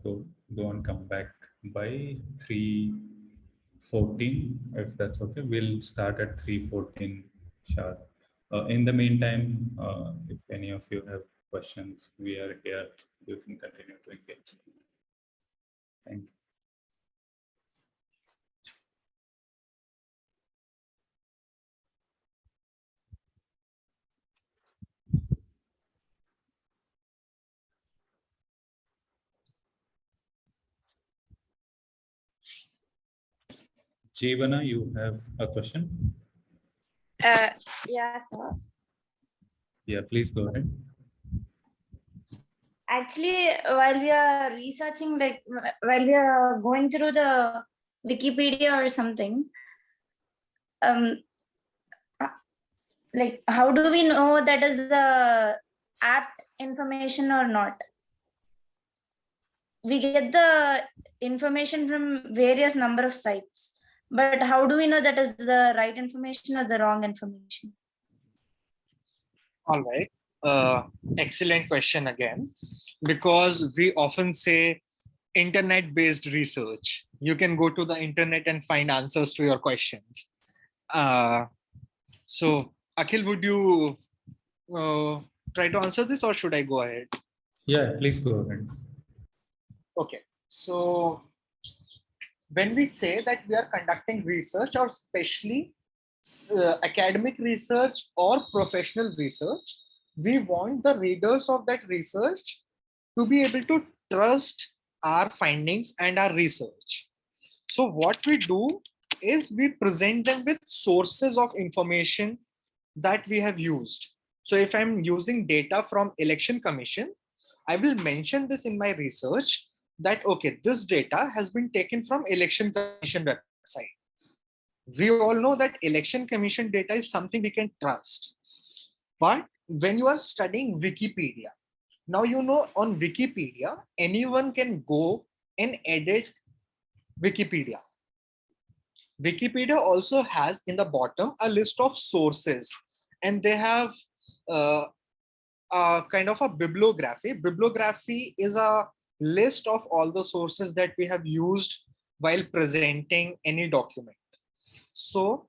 go go and come back by 3:14, if that's okay. We'll start at 3:14 sharp. In the meantime, if any of you have questions, we are here. You can continue to engage. Thank you. Jeevana, you have a question?
Yeah, sir.
Yeah, please go ahead.
Actually, while we are researching, like while we are going through the Wikipedia or something, um, like how do we know that is the apt information or not? We get the information from various number of sites, but how do we know that is the right information or the wrong information?
All right. Excellent question again, because we often say internet-based research. You can go to the internet and find answers to your questions. So, Akhil, would you try to answer this, or should I go ahead?
Yeah, please go ahead.
Okay. So, when we say that we are conducting research, or especially academic research or professional research, we want the readers of that research to be able to trust our findings and our research. So what we do is we present them with sources of information that we have used. So if I'm using data from Election Commission, I will mention this in my research that, okay, this data has been taken from Election Commission website. We all know that Election Commission data is something we can trust. But when you are studying Wikipedia, now you know on Wikipedia, anyone can go and edit Wikipedia. Wikipedia also has in the bottom a list of sources, and they have kind of a bibliography. Bibliography is a list of all the sources that we have used while presenting any document. So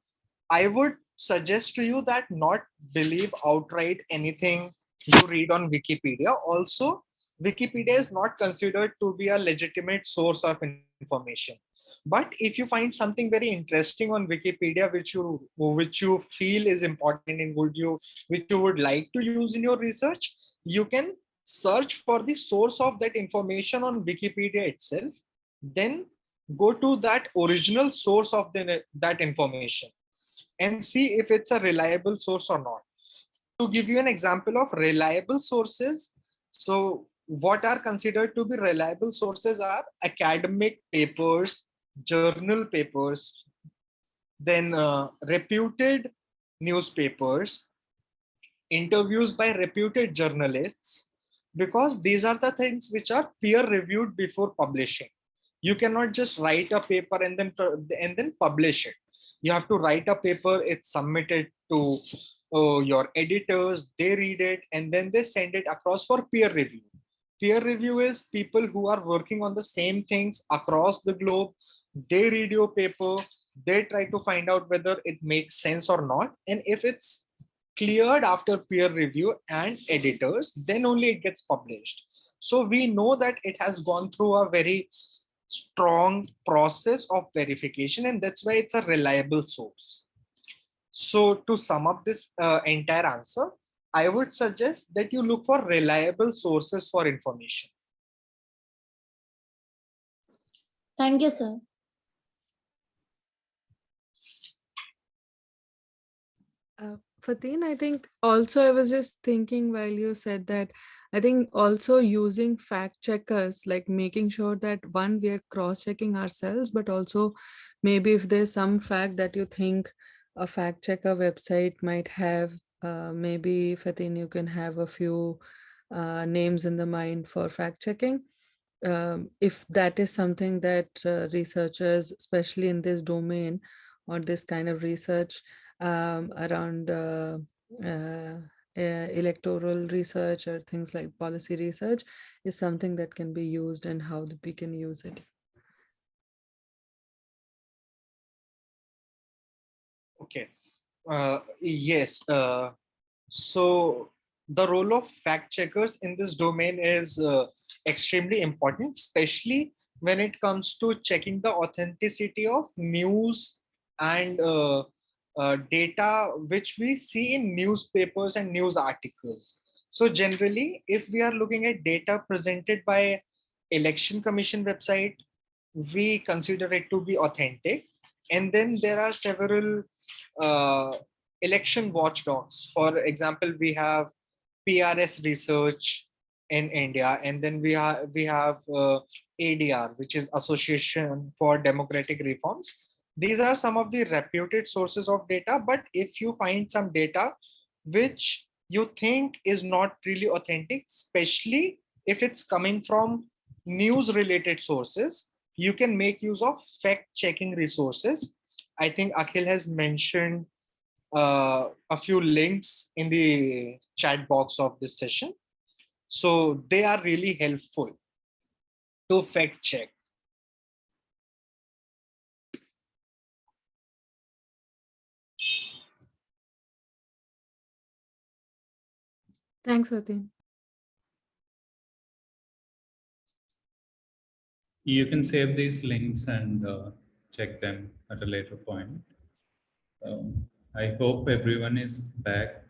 I would suggest to you that not believe outright anything you read on Wikipedia. Also, Wikipedia is not considered to be a legitimate source of information. But if you find something very interesting on Wikipedia, which you feel is important and which you would like to use in your research, you can search for the source of that information on Wikipedia itself. Then go to that original source of that information and see if it's a reliable source or not. To give you an example of reliable sources, so what are considered to be reliable sources are academic papers, journal papers, then reputed newspapers, interviews by reputed journalists, because these are the things which are peer reviewed before publishing. You cannot just write a paper and then publish it. You have to write a paper, it's submitted to your editors, they read it, and then they send it across for peer review. Peer review is people who are working on the same things across the globe. They read your paper, they try to find out whether it makes sense or not, and if it's cleared after peer review and editors, then only it gets published. So we know that it has gone through a very strong process of verification, and that's why it's a reliable source. So to sum up this entire answer, I would suggest that you look for reliable sources for information.
Thank you, sir.
Fatin, I think also I was just thinking while you said that, I think also using fact checkers, like making sure that one, we are cross checking ourselves, but also maybe if there's some fact that you think a fact checker website might have, maybe Fatin, you can have a few names in the mind for fact checking. If that is something that researchers, especially in this domain or this kind of research, around uh, electoral research or things like policy research is something that can be used and how we can use it.
Okay. Yes. So the role of fact checkers in this domain is extremely important, especially when it comes to checking the authenticity of news and data which we see in newspapers and news articles. So generally, if we are looking at data presented by Election Commission website, we consider it to be authentic. And then there are several uh, election watchdogs. For example, we have PRS research in India, and then we have ADR, which is Association for Democratic Reforms. These are some of the reputed sources of data. But if you find some data which you think is not really authentic, especially if it's coming from news related sources, you can make use of fact checking resources. I think Akhil has mentioned a few links in the chat box of this session. So they are really helpful to fact check.
Thanks, Atin.
You can save these links and check them at a later point. I hope everyone is back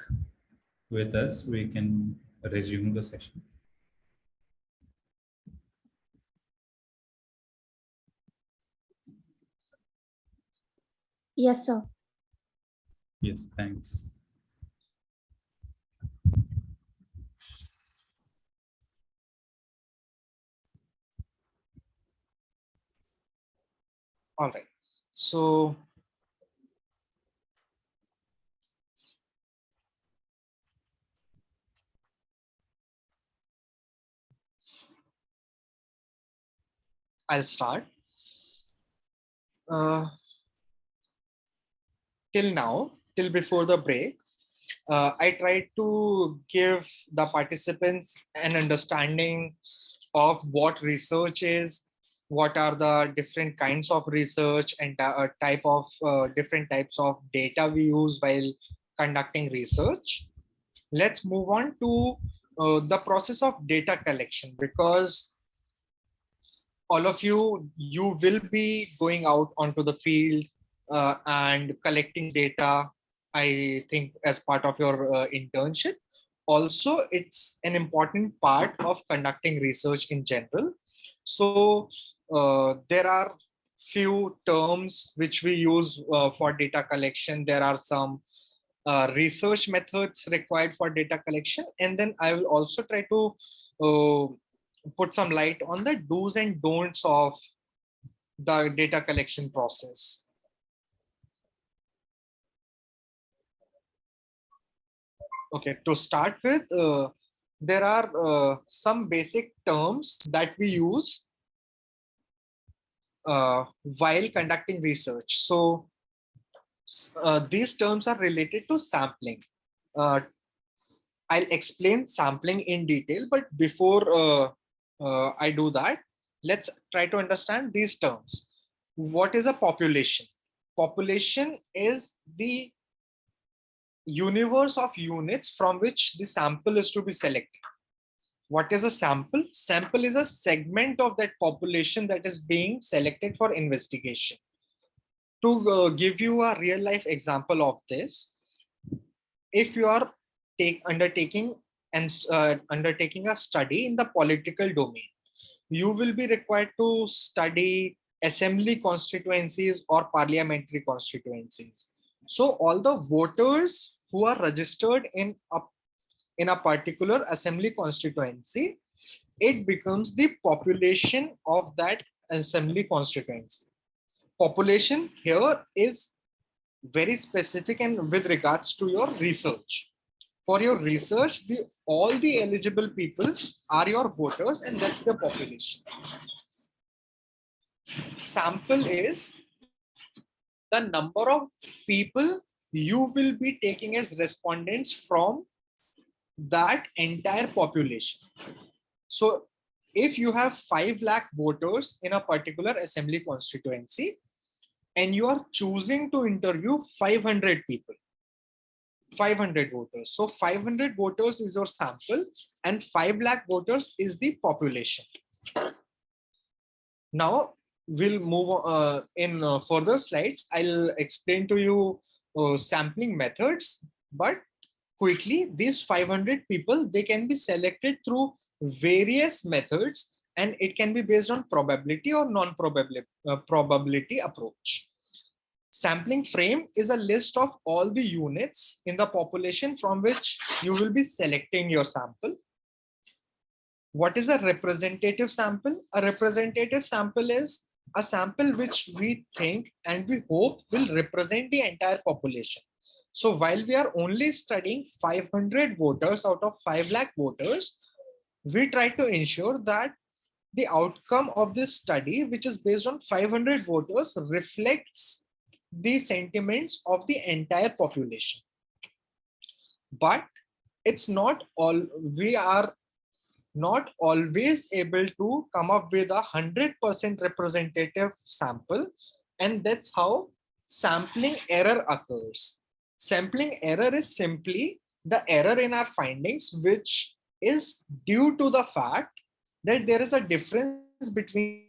with us. We can resume the session.
Yes, sir.
Yes, thanks.
All right. So I'll start. Till now, till before the break, I tried to give the participants an understanding of what research is, what are the different kinds of research, and different types of data we use while conducting research. Let's move on to the process of data collection, because all of you will be going out onto the field and collecting data, I think, as part of your internship. Also, it's an important part of conducting research in general. So there are few terms which we use for data collection. There are some research methods required for data collection, and then I will also try to uh, put some light on the do's and don'ts of the data collection process. Okay, to start with, there are some basic terms that we use while conducting research. So these terms are related to sampling. I'll explain sampling in detail, but before I do that, let's try to understand these terms. What is a population? Population is the universe of units from which the sample is to be selected. What is a sample? Sample is a segment of that population that is being selected for investigation. To give you a real life example of this, if you are undertaking a study in the political domain, you will be required to study assembly constituencies or parliamentary constituencies. So all the voters who are registered in a particular assembly constituency, it becomes the population of that assembly constituency. Population here is very specific and with regards to your research. For your research, all the eligible people are your voters, and that's the population. Sample is the number of people you will be taking as respondents from that entire population. So if you have 5 lakh voters in a particular assembly constituency and you are choosing to interview 500 people, 500 voters. So 500 voters is your sample and 5 lakh voters is the population. Now we'll move in further slides. I'll explain to you sampling methods, but quickly, these 500 people, they can be selected through various methods, and it can be based on probability or non-probability probability approach. Sampling frame is a list of all the units in the population from which you will be selecting your sample. What is a representative sample? A representative sample is a sample which we think and we hope will represent the entire population. So while we are only studying 500 voters out of 5 lakh voters, we try to ensure that the outcome of this study, which is based on 500 voters, reflects the sentiments of the entire population. But it's not all, we are not always able to come up with 100% representative sample, and that's how sampling error occurs. Sampling error is simply the error in our findings, which is due to the fact that there is a difference between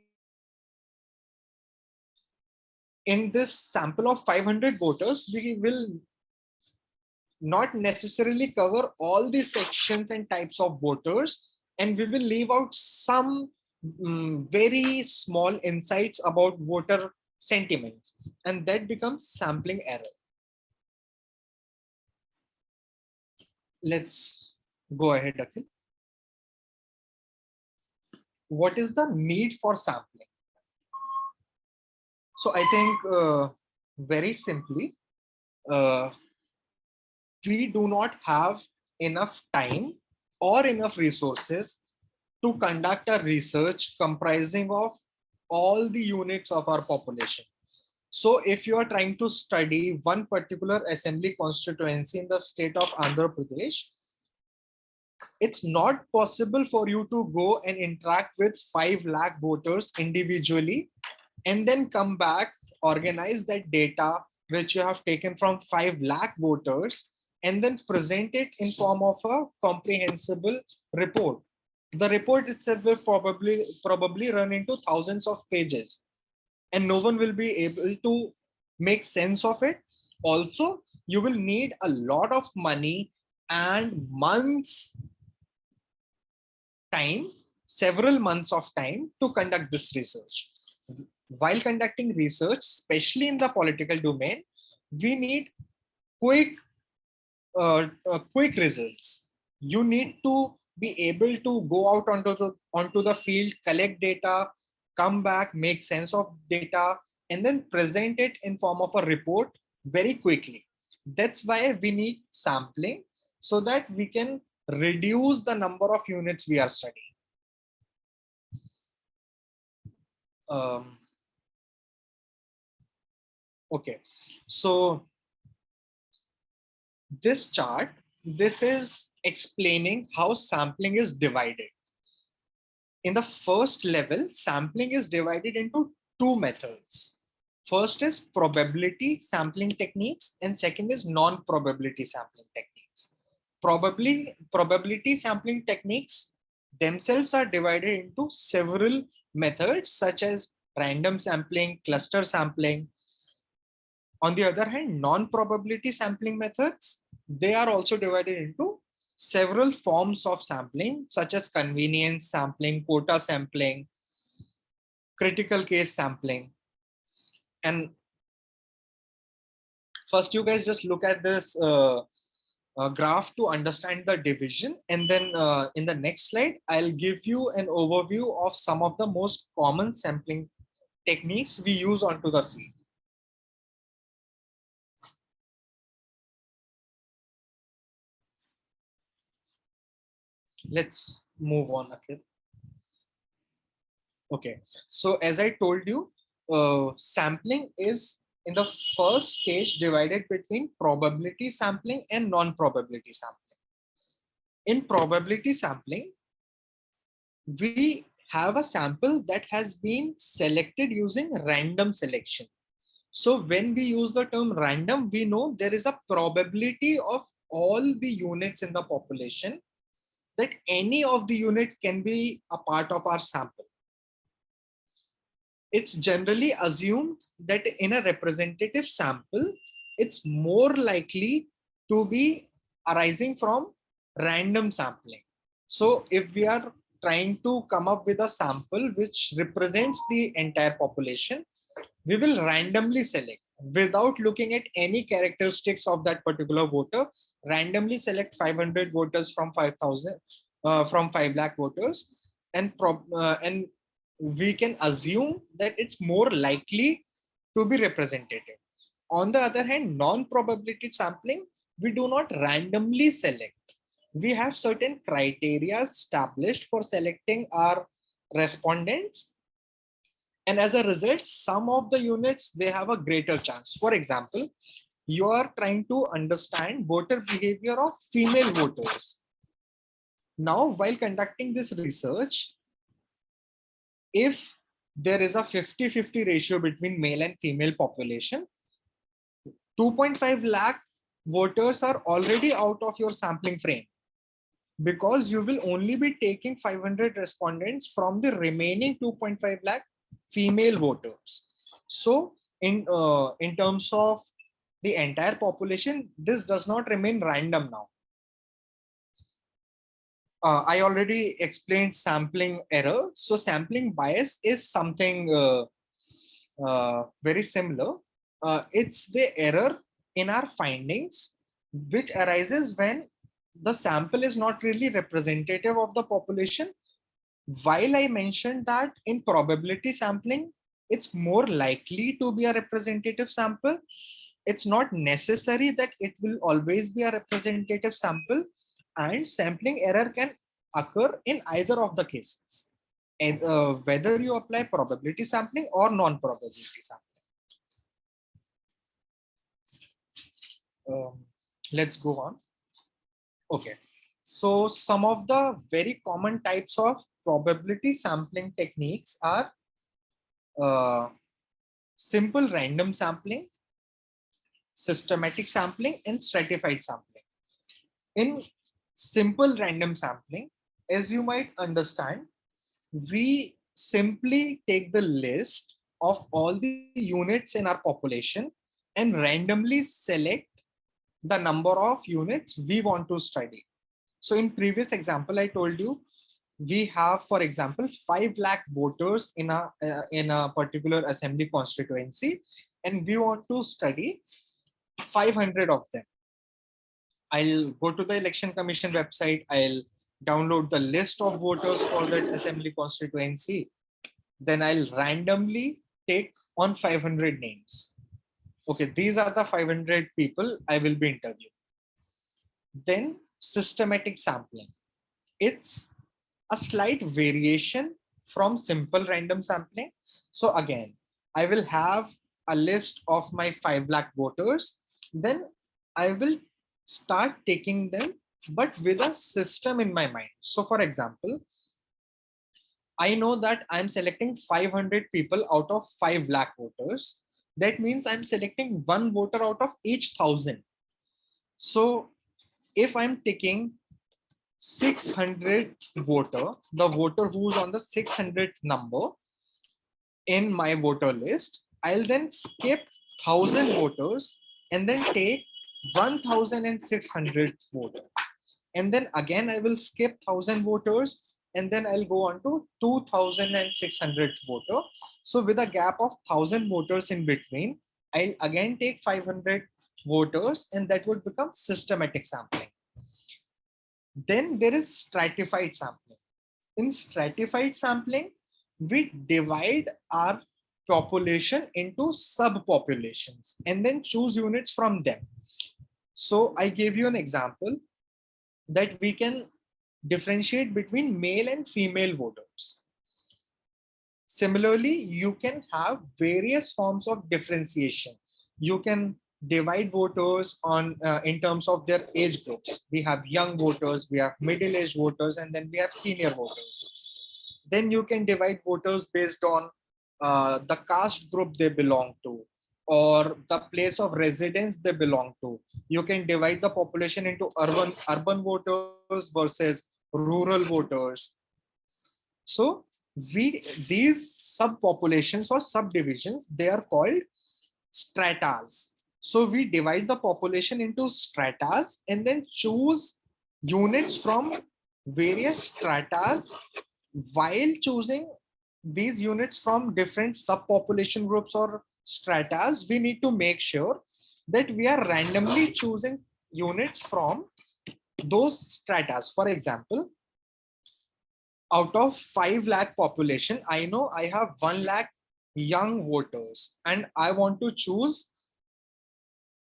in this sample of 500 voters. We will not necessarily cover all the sections and types of voters, and we will leave out some very small insights about voter sentiments, and that becomes sampling error. Let's go ahead, Akhil. What is the need for sampling? So I think very simply, we do not have enough time or enough resources to conduct a research comprising of all the units of our population. So if you are trying to study one particular assembly constituency in the state of Andhra Pradesh, it's not possible for you to go and interact with 5 lakh voters individually and then come back, organize that data which you have taken from 5 lakh voters and then present it in form of a comprehensible report. The report itself will probably run into thousands of pages, and no one will be able to make sense of it. Also, you will need a lot of money and months time, several months of time to conduct this research. While conducting research, especially in the political domain, we need quick results. You need to be able to go out onto the field, collect data, come back, make sense of data, and then present it in form of a report very quickly. That's why we need sampling, so that we can reduce the number of units we are studying. Okay, so this chart, this is explaining how sampling is divided. In the first level, sampling is divided into two methods. First is probability sampling techniques, and second is non-probability sampling techniques. Probability sampling techniques themselves are divided into several methods, such as random sampling, cluster sampling. On the other hand, non-probability sampling methods, they are also divided into several forms of sampling, such as convenience sampling, quota sampling, critical case sampling. And first, you guys just look at this graph to understand the division. And then in the next slide, I'll give you an overview of some of the most common sampling techniques we use onto the field. Let's move on, Akhil. Okay, so as I told you, sampling is in the first stage divided between probability sampling and non-probability sampling. in probability sampling, we have a sample that has been selected using random selection. So when we use the term random, we know there is a probability of all the units in the population that any of the unit can be a part of our sample. It's generally assumed that in a representative sample, it's more likely to be arising from random sampling. So if we are trying to come up with a sample which represents the entire population, we will randomly select without looking at any characteristics of that particular voter, randomly select 500 voters from 5,000, from 5 lakh voters, and we can assume that it's more likely to be representative. On the other hand, non-probability sampling, we do not randomly select. We have certain criteria established for selecting our respondents. And as a result, some of the units, they have a greater chance. For example, you are trying to understand voter behavior of female voters. Now, while conducting this research, if there is a 50-50 ratio between male and female population, 2.5 lakh voters are already out of your sampling frame, because you will only be taking 500 respondents from the remaining 2.5 lakh female voters. So in terms of the entire population, this does not remain random now. I already explained sampling error. So sampling bias is something very similar. It's the error in our findings, which arises when the sample is not really representative of the population. While I mentioned that in probability sampling, it's more likely to be a representative sample, it's not necessary that it will always be a representative sample, and sampling error can occur in either of the cases, and whether you apply probability sampling or non-probability sampling. Let's go on. Okay. So some of the very common types of probability sampling techniques are simple random sampling, systematic sampling, and stratified sampling. In simple random sampling, as you might understand, we simply take the list of all the units in our population and randomly select the number of units we want to study. So in previous example, I told you we have, for example, 5 lakh voters in a particular assembly constituency, and we want to study 500 of them. I'll go to the Election Commission website. I'll download the list of voters for that assembly constituency. Then I'll randomly take on 500 names. Okay, these are the 500 people I will be interviewing. Then systematic sampling. It's a slight variation from simple random sampling. So again, I will have a list of my 5 lakh voters. Then I will start taking them, but with a system in my mind. So for example, I know that I'm selecting 500 people out of 5 lakh voters. That means I'm selecting one voter out of each 1,000. So if I'm taking 600th voter, the voter who's on the 600th number in my voter list, I'll then skip 1,000 voters and then take 1,600th voter. And then again, I will skip 1,000 voters and then I'll go on to 2,600th voter. So with a gap of 1,000 voters in between, I'll again take 500 voters, and that would become systematic sampling. Then there is stratified sampling. In stratified sampling, we divide our population into subpopulations and then choose units from them. So I gave you an example that we can differentiate between male and female voters. Similarly, you can have various forms of differentiation. You can divide voters on in terms of their age groups. We have young voters, we have middle-aged voters, and then we have senior voters. Then you can divide voters based on the caste group they belong to, or the place of residence they belong to. You can divide the population into urban voters versus rural voters. So these subpopulations or subdivisions, they are called stratas. So we divide the population into stratas and then choose units from various stratas. While choosing these units from different subpopulation groups or stratas, we need to make sure that we are randomly choosing units from those stratas. For example, out of 5 lakh population, I know I have 1 lakh young voters and I want to choose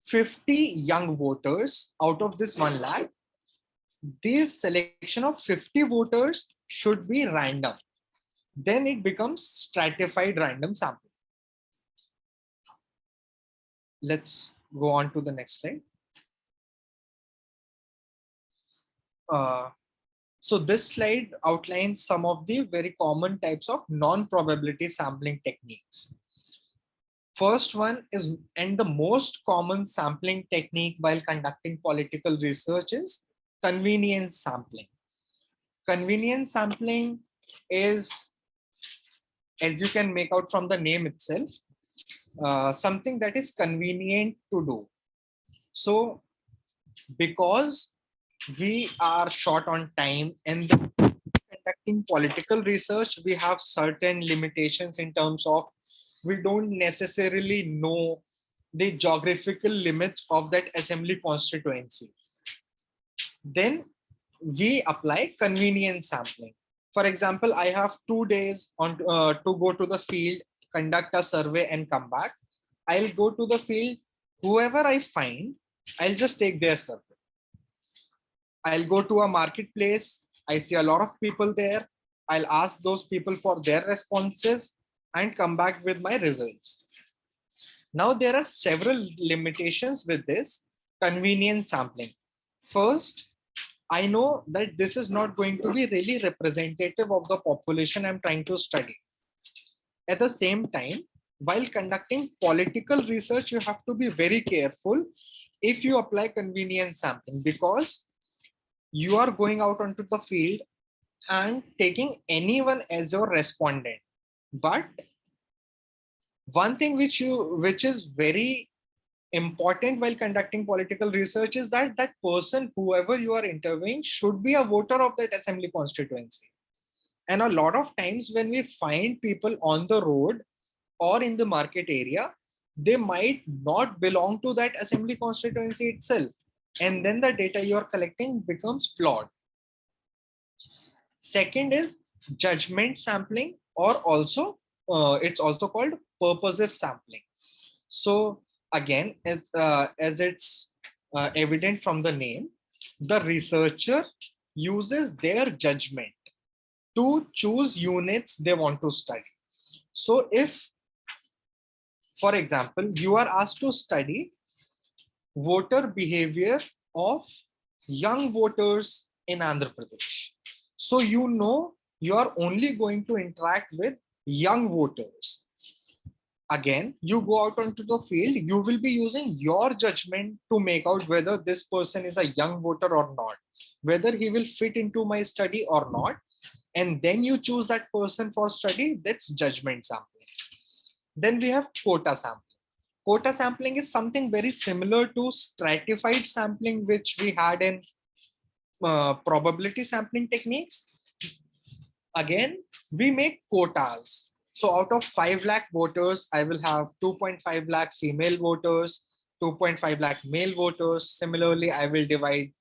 50 young voters out of this 1 lakh. This selection of 50 voters should be random. Then it becomes stratified random sampling. Let's go on to the next slide. So this slide outlines some of the very common types of non-probability sampling techniques. First one is, and the most common sampling technique while conducting political research, is convenience sampling. Convenience sampling is, as you can make out from the name itself, something that is convenient to do. So because we are short on time and conducting political research, we have certain limitations in terms of we don't necessarily know the geographical limits of that assembly constituency. Then we apply convenience sampling. For example, I have 2 days on to go to the field, conduct a survey and come back. I'll go to the field, whoever I find, I'll just take their survey. I'll go to a marketplace, I see a lot of people there, I'll ask those people for their responses and come back with my results. Now there are several limitations with this convenience sampling. First, I know that this is not going to be really representative of the population I'm trying to study. At the same time, while conducting political research, you have to be very careful if you apply convenience sampling, because you are going out onto the field and taking anyone as your respondent. But one thing which is very important while conducting political research is that that person, whoever you are interviewing, should be a voter of that assembly constituency. And a lot of times when we find people on the road or in the market area, they might not belong to that assembly constituency itself. And then the data you are collecting becomes flawed. Second is judgment sampling, or also it's also called purposive sampling. So again, as it's evident from the name, the researcher uses their judgment to choose units they want to study. So if, for example, you are asked to study voter behavior of young voters in Andhra Pradesh, so you know you are only going to interact with young voters. Again, you go out onto the field, you will be using your judgment to make out whether this person is a young voter or not, whether he will fit into my study or not. And then you choose that person for study. That's judgment sampling. Then we have quota sampling. Quota sampling is something very similar to stratified sampling, which we had in probability sampling techniques. Again, we make quotas. So out of 5 lakh voters, I will have 2.5 lakh female voters, 2.5 lakh male voters. Similarly, I will divide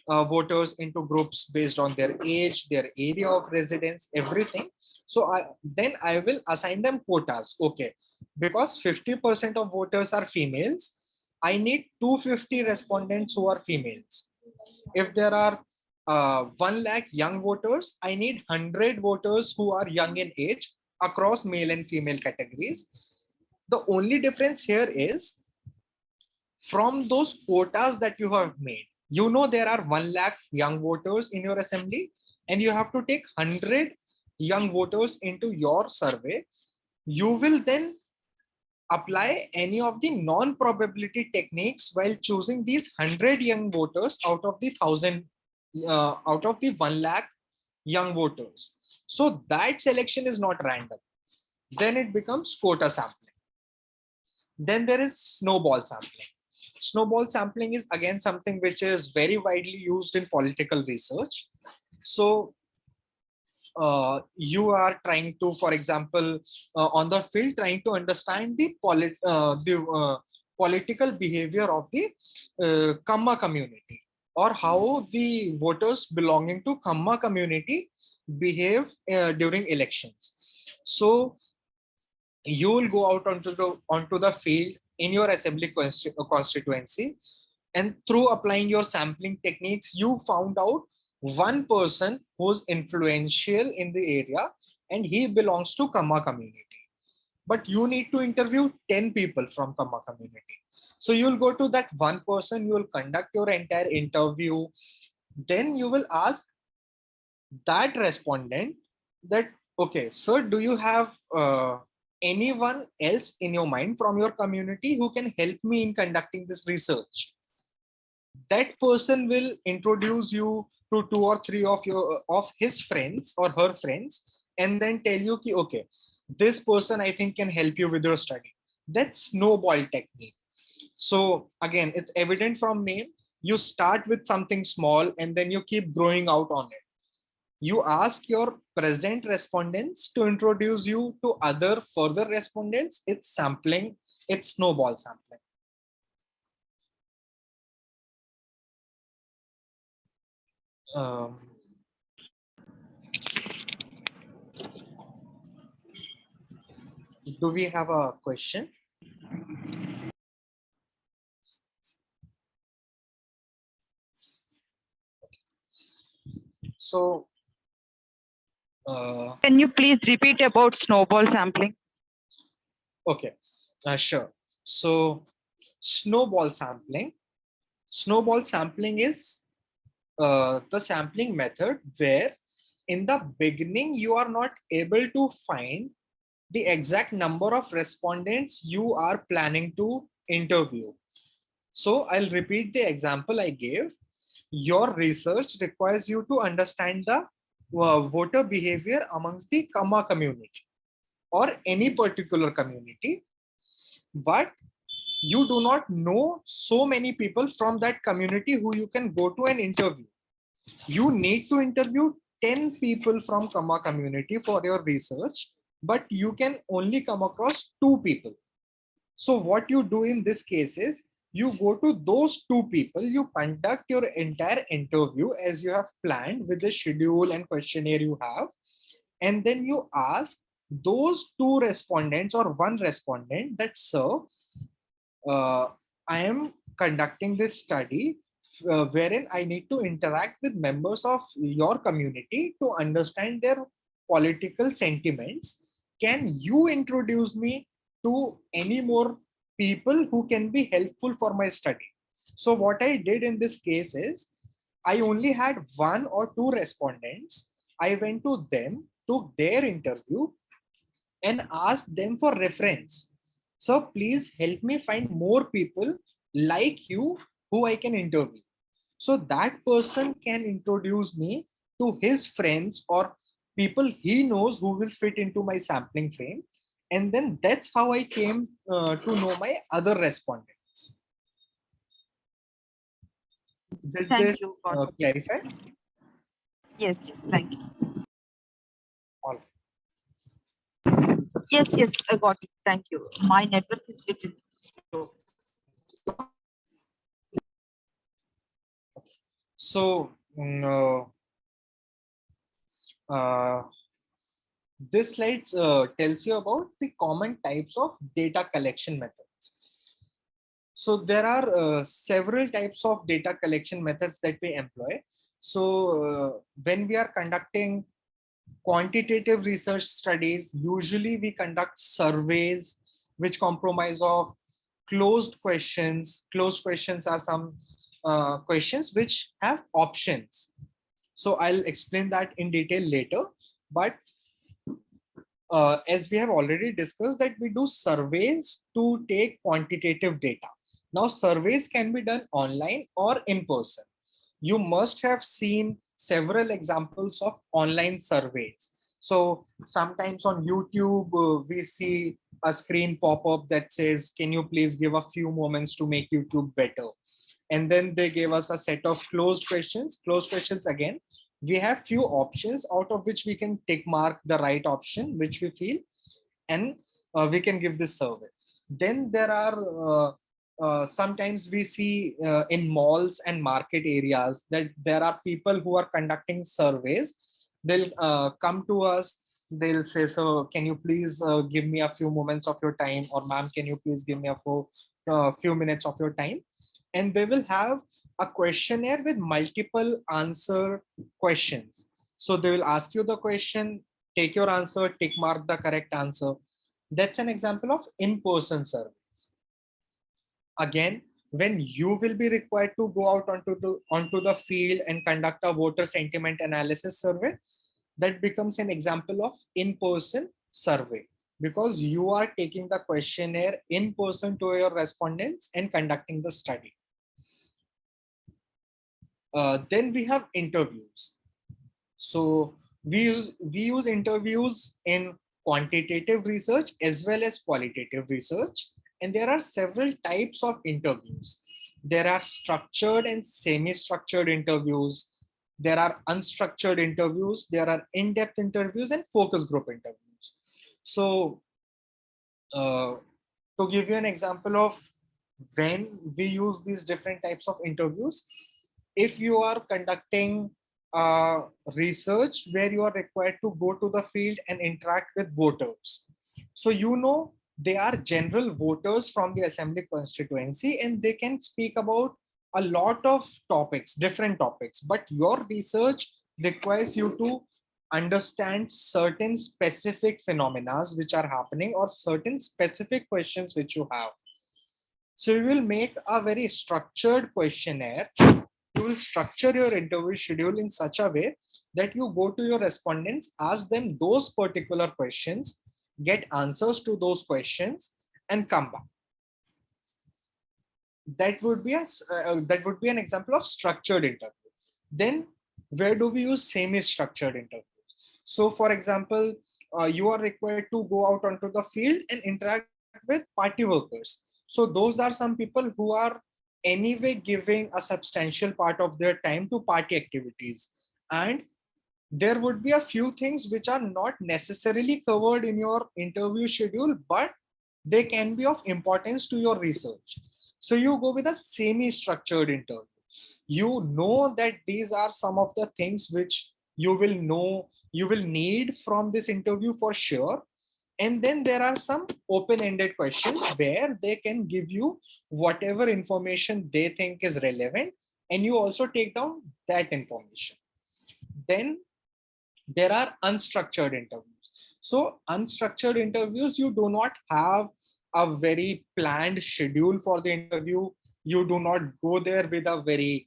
voters into groups based on their age, their area of residence, everything. So then I will assign them quotas. Okay, because 50% of voters are females, I need 250 respondents who are females. If there are 1 lakh young voters, I need 100 voters who are young in age across male and female categories. The only difference here is from those quotas that you have made, you know there are 1 lakh young voters in your assembly, and you have to take 100 young voters into your survey. You will then apply any of the non-probability techniques while choosing these 100 young voters out of the 1,000, out of the 1 lakh young voters. So that selection is not random. Then it becomes quota sampling. Then there is snowball sampling. Snowball sampling is again something which is very widely used in political research. So you are trying to, for example, on the field, trying to understand the political behavior of the Kamma community, or how the voters belonging to Kamma community behave during elections. So you will go out onto the field in your assembly constituency, and through applying your sampling techniques, you found out one person who's influential in the area, and he belongs to Kamma community. But you need to interview 10 people from Kamma community. So you'll go to that one person, you will conduct your entire interview. Then you will ask that respondent that, okay, sir, do you have anyone else in your mind from your community who can help me in conducting this research? That person will introduce you to 2 or 3 of his friends or her friends, and then tell you, okay, this person I think can help you with your study. That's snowball technique. So again, it's evident from name. You start with something small and then you keep growing out on it. You ask your present respondents to introduce you to other further respondents. It's sampling, it's snowball sampling. Do we have a question? So,
can you please repeat about snowball sampling?
Okay, sure. So, snowball sampling is the sampling method where in the beginning you are not able to find the exact number of respondents you are planning to interview. So I'll repeat the example I gave. Your research requires you to understand the voter behavior amongst the Kamma community or any particular community, but you do not know so many people from that community who you can go to an interview. You need to interview 10 people from Kamma community for your research, but you can only come across 2 people. So what you do in this case is you go to those 2 people, you conduct your entire interview as you have planned with the schedule and questionnaire you have, and then you ask those 2 respondents or 1 respondent that, sir, I am conducting this study wherein I need to interact with members of your community to understand their political sentiments. Can you introduce me to any more people who can be helpful for my study? So what I did in this case is I only had 1 or 2 respondents. I went to them, took their interview, and asked them for reference. So please help me find more people like you who I can interview. So that person can introduce me to his friends or people he knows who will fit into my sampling frame. And then that's how I came to know my other respondents. Did
Thank
this
you.
clarify?
Yes, thank you.
All right.
Yes, I got it. Thank you. My network is little slow.
So this slide tells you about the common types of data collection methods. So there are several types of data collection methods that we employ. So when we are conducting quantitative research studies, usually we conduct surveys which comprise of closed questions. Closed questions are some questions which have options. So I'll explain that in detail later. But as we have already discussed, that we do surveys to take quantitative data. Now, surveys can be done online or in person. You must have seen several examples of online surveys. So sometimes on YouTube, we see a screen pop up that says, can you please give a few moments to make YouTube better? And then they gave us a set of closed questions. Closed questions again, we have few options out of which we can tick mark the right option which we feel, and we can give this survey. Then there are sometimes we see in malls and market areas that there are people who are conducting surveys. They'll come to us, they'll say, so can you please give me a few moments of your time, or ma'am, can you please give me a few minutes of your time? And they will have a questionnaire with multiple answer questions. So they will ask you the question, take your answer, tick mark the correct answer. That's an example of in-person surveys. Again, when you will be required to go out onto the field and conduct a voter sentiment analysis survey, that becomes an example of in-person survey, because you are taking the questionnaire in person to your respondents and conducting the study. Then we have interviews. So we use interviews in quantitative research as well as qualitative research. And there are several types of interviews. There are structured and semi-structured interviews. There are unstructured interviews. There are in-depth interviews and focus group interviews. So to give you an example of when we use these different types of interviews, if you are conducting research where you are required to go to the field and interact with voters. So you know they are general voters from the assembly constituency, and they can speak about a lot of topics, different topics, but your research requires you to understand certain specific phenomena which are happening, or certain specific questions which you have. So you will make a very structured questionnaire. You will structure your interview schedule in such a way that you go to your respondents, ask them those particular questions, get answers to those questions, and come back. That would be an example of structured interview. Then where do we use semi-structured interviews? So for example, you are required to go out onto the field and interact with party workers. So those are some people who are anyway giving a substantial part of their time to party activities, and there would be a few things which are not necessarily covered in your interview schedule, but they can be of importance to your research. So you go with a semi-structured interview. You know that these are some of the things which you will need from this interview for sure. And then there are some open-ended questions where they can give you whatever information they think is relevant, and you also take down that information. Then there are unstructured interviews. So unstructured interviews, you do not have a very planned schedule for the interview. You do not go there with a very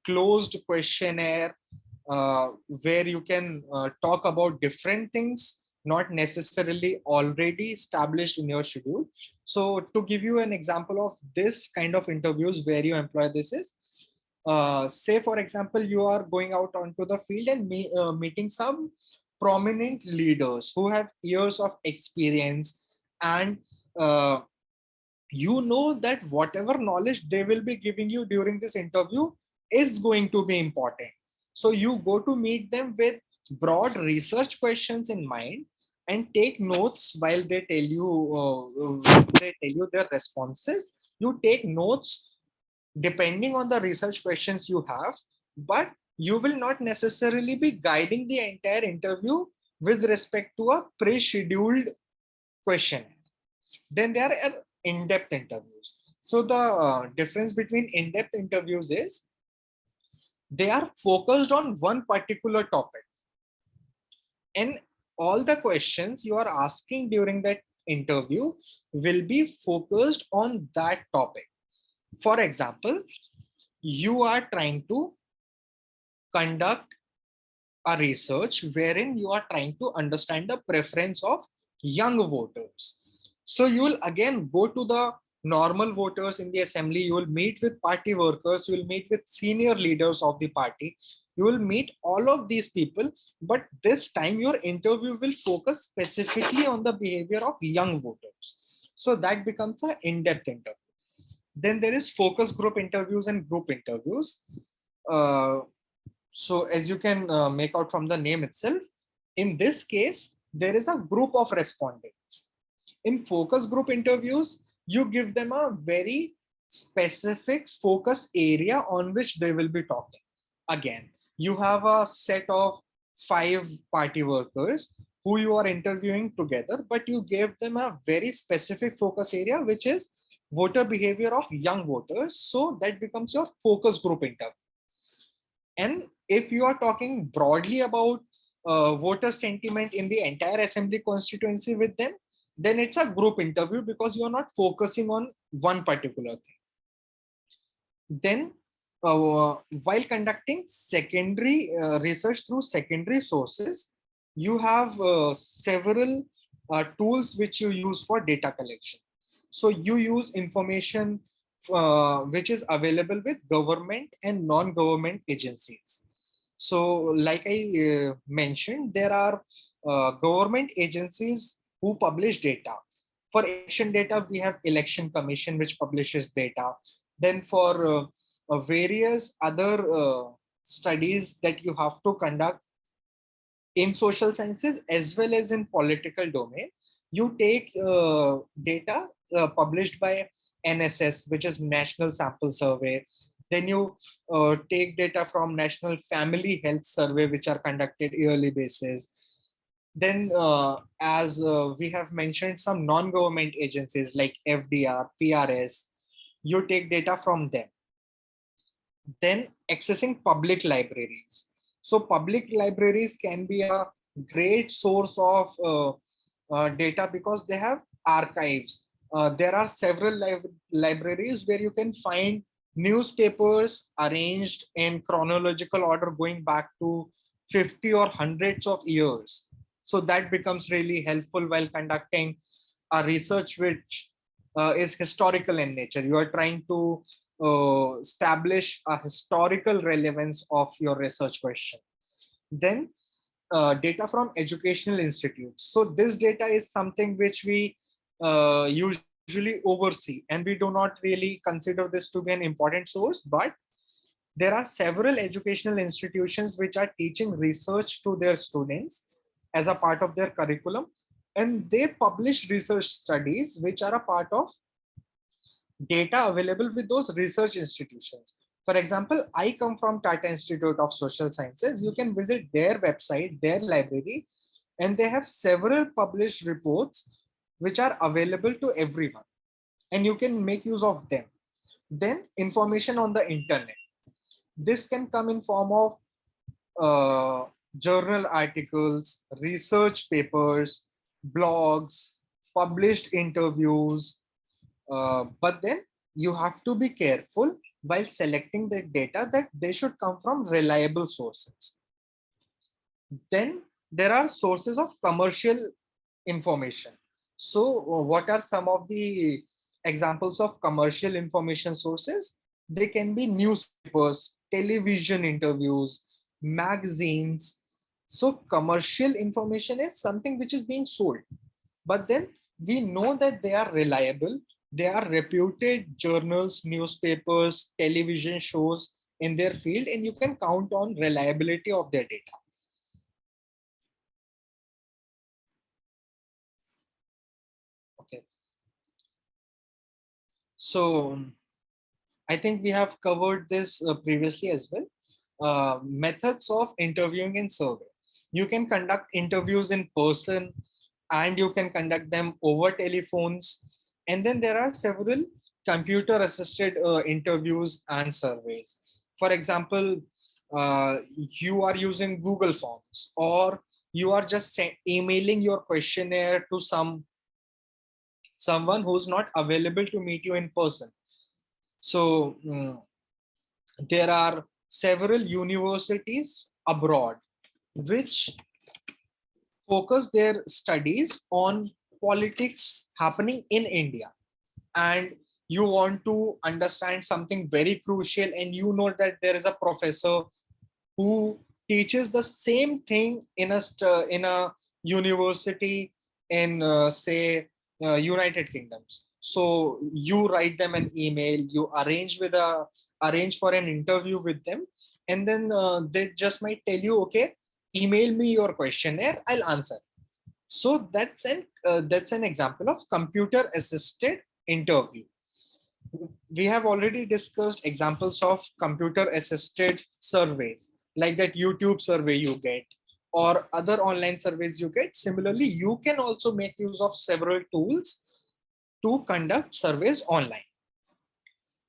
closed questionnaire where you can talk about different things not necessarily already established in your schedule. So to give you an example of this kind of interviews where you employ this is, say for example, you are going out onto the field and meeting some prominent leaders who have years of experience, and you know that whatever knowledge they will be giving you during this interview is going to be important. So you go to meet them with broad research questions in mind and take notes while they tell you their responses. You take notes depending on the research questions you have, but you will not necessarily be guiding the entire interview with respect to a pre-scheduled question. Then there are in-depth interviews. So the difference between in-depth interviews is they are focused on one particular topic, and all the questions you are asking during that interview will be focused on that topic. For example, you are trying to conduct a research wherein you are trying to understand the preference of young voters. So you will again go to the normal voters in the assembly, you will meet with party workers, you will meet with senior leaders of the party, you will meet all of these people, but this time your interview will focus specifically on the behavior of young voters. So that becomes an in-depth interview. Then there is focus group interviews and group interviews. So as you can make out from the name itself, in this case, there is a group of respondents. In focus group interviews, you give them a very specific focus area on which they will be talking. Again, you have a set of 5 party workers who you are interviewing together, but you gave them a very specific focus area, which is voter behavior of young voters. So that becomes your focus group interview. And if you are talking broadly about voter sentiment in the entire assembly constituency with them, then it's a group interview because you're not focusing on one particular thing. Then while conducting secondary research through secondary sources, you have several tools which you use for data collection. So you use information which is available with government and non-government agencies. So like I mentioned, there are government agencies who publish data. For election data, we have Election Commission, which publishes data. Then for various other studies that you have to conduct in social sciences as well as in political domain, you take data published by NSS, which is National Sample Survey. Then you take data from National Family Health Survey, which are conducted yearly basis. Then as we have mentioned, some non-government agencies like FDR, PRS, you take data from them. Then accessing public libraries. So public libraries can be a great source of data because they have archives. There are several libraries where you can find newspapers arranged in chronological order going back to 50 or hundreds of years. So that becomes really helpful while conducting a research which is historical in nature. You are trying to establish a historical relevance of your research question. Then data from educational institutes. So this data is something which we usually oversee, and we do not really consider this to be an important source, but there are several educational institutions which are teaching research to their students as a part of their curriculum, and they publish research studies which are a part of data available with those research institutions. For example, I come from Tata Institute of Social Sciences. You can visit their website, their library, and they have several published reports which are available to everyone, and you can make use of them. Then information on the internet. This can come in form of journal articles, research papers, blogs, published interviews, but then you have to be careful while selecting the data that they should come from reliable sources. Then there are sources of commercial information. So what are some of the examples of commercial information sources? They can be newspapers, television interviews, magazines. So commercial information is something which is being sold, but then we know that they are reliable. They are reputed journals, newspapers, television shows in their field, and you can count on reliability of their data. Okay. So I think we have covered this previously as well. Methods of interviewing and survey. You can conduct interviews in person, and you can conduct them over telephones. And then there are several computer assisted interviews and surveys. For example, you are using Google Forms, or you are just emailing your questionnaire to some someone who's not available to meet you in person. So there are several universities abroad which focus their studies on politics happening in India, and you want to understand something very crucial, and you know that there is a professor who teaches the same thing in a university in say United Kingdoms. So you write them an email, you arrange for an interview with them, and then they just might tell you, okay, email me your questionnaire, I'll answer. So that's an example of computer assisted interview. We have already discussed examples of computer assisted surveys, like that YouTube survey you get or other online surveys you get. Similarly, you can also make use of several tools to conduct surveys online.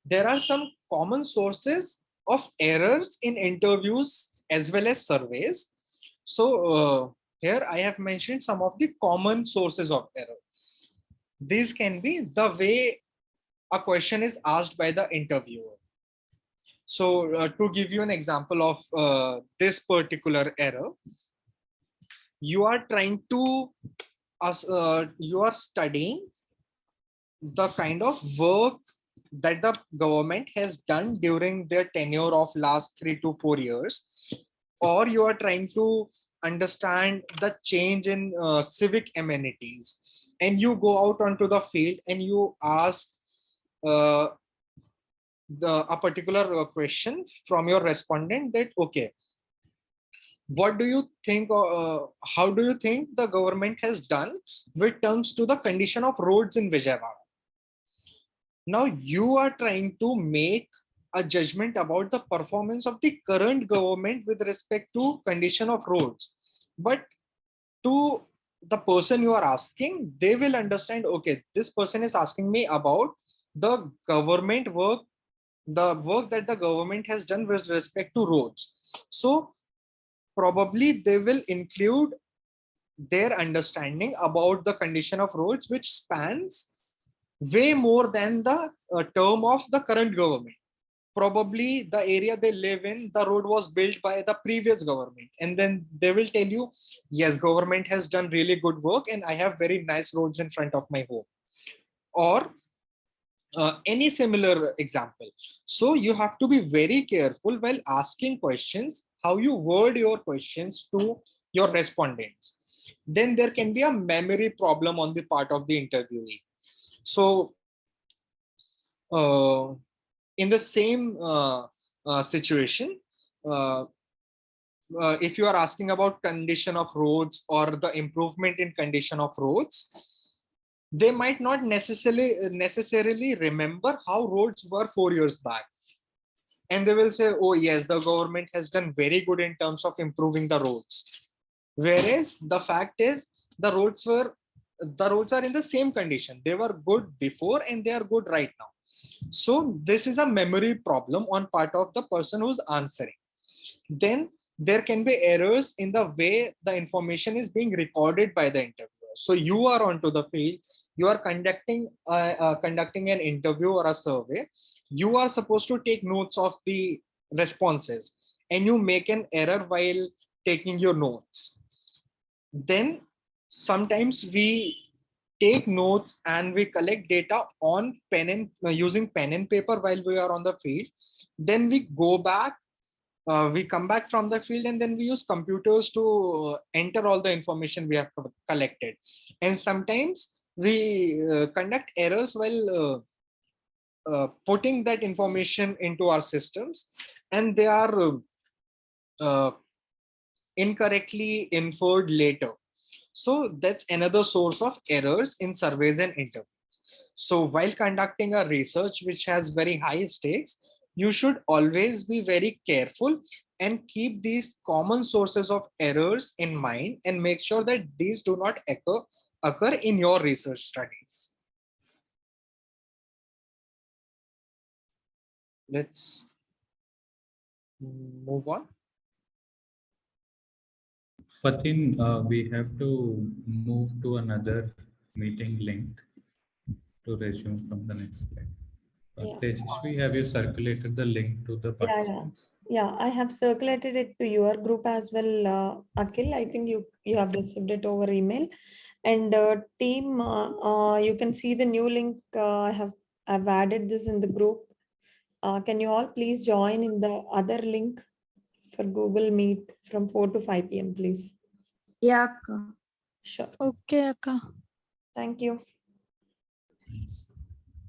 There are some common sources of errors in interviews as well as surveys. So here I have mentioned some of the common sources of error. These can be the way a question is asked by the interviewer. So to give you an example of this particular error, you are trying to, you are studying the kind of work that the government has done during their tenure of last 3 to 4 years, or you are trying to understand the change in civic amenities, and you go out onto the field and you ask a particular question from your respondent that, okay, what do you think, how do you think the government has done with terms to the condition of roads in Vijayawada? Now you are trying to make a judgment about the performance of the current government with respect to condition of roads, but to the person you are asking, they will understand, okay, this person is asking me about the government work, the work that the government has done with respect to roads. So probably they will include their understanding about the condition of roads, which spans way more than the term of the current government. Probably the area they live in, the road was built by the previous government, and then they will tell you, yes, government has done really good work and I have very nice roads in front of my home, or any similar example. So you have to be very careful while asking questions, how you word your questions to your respondents. Then there can be a memory problem on the part of the interviewee. So in the same situation, if you are asking about condition of roads or the improvement in condition of roads, they might not necessarily remember how roads were 4 years back, and they will say, oh yes, the government has done very good in terms of improving the roads, whereas the fact is the roads are in the same condition. They were good before and they are good right now. So this is a memory problem on part of the person who's answering. Then there can be errors in the way the information is being recorded by the interviewer. So you are onto the field, you are conducting an interview or a survey. You are supposed to take notes of the responses, and you make an error while taking your notes. Then sometimes we take notes and we collect data on pen and using pen and paper while we are on the field. Then we go back, we come back from the field, and then we use computers to enter all the information we have collected. And sometimes we conduct errors while putting that information into our systems, and they are incorrectly inferred later. So that's another source of errors in surveys and interviews. So while conducting a research which has very high stakes, you should always be very careful and keep these common sources of errors in mind and make sure that these do not occur in your research studies. Let's move on.
Fatin, we have to move to another meeting link. to resume from the next slide.
Yeah.
Tejashvi, have you circulated the link to the
Yeah,
participants?
yeah, I have circulated it to your group as well, Akhil. I think you have received it over email. And team, you can see the new link. I've added this in the group. Can you all please join in the other link for Google Meet from 4 to 5 p.m. please?
Yeah, Akka.
Sure.
Okay, Akka.
Thank you.
Yes.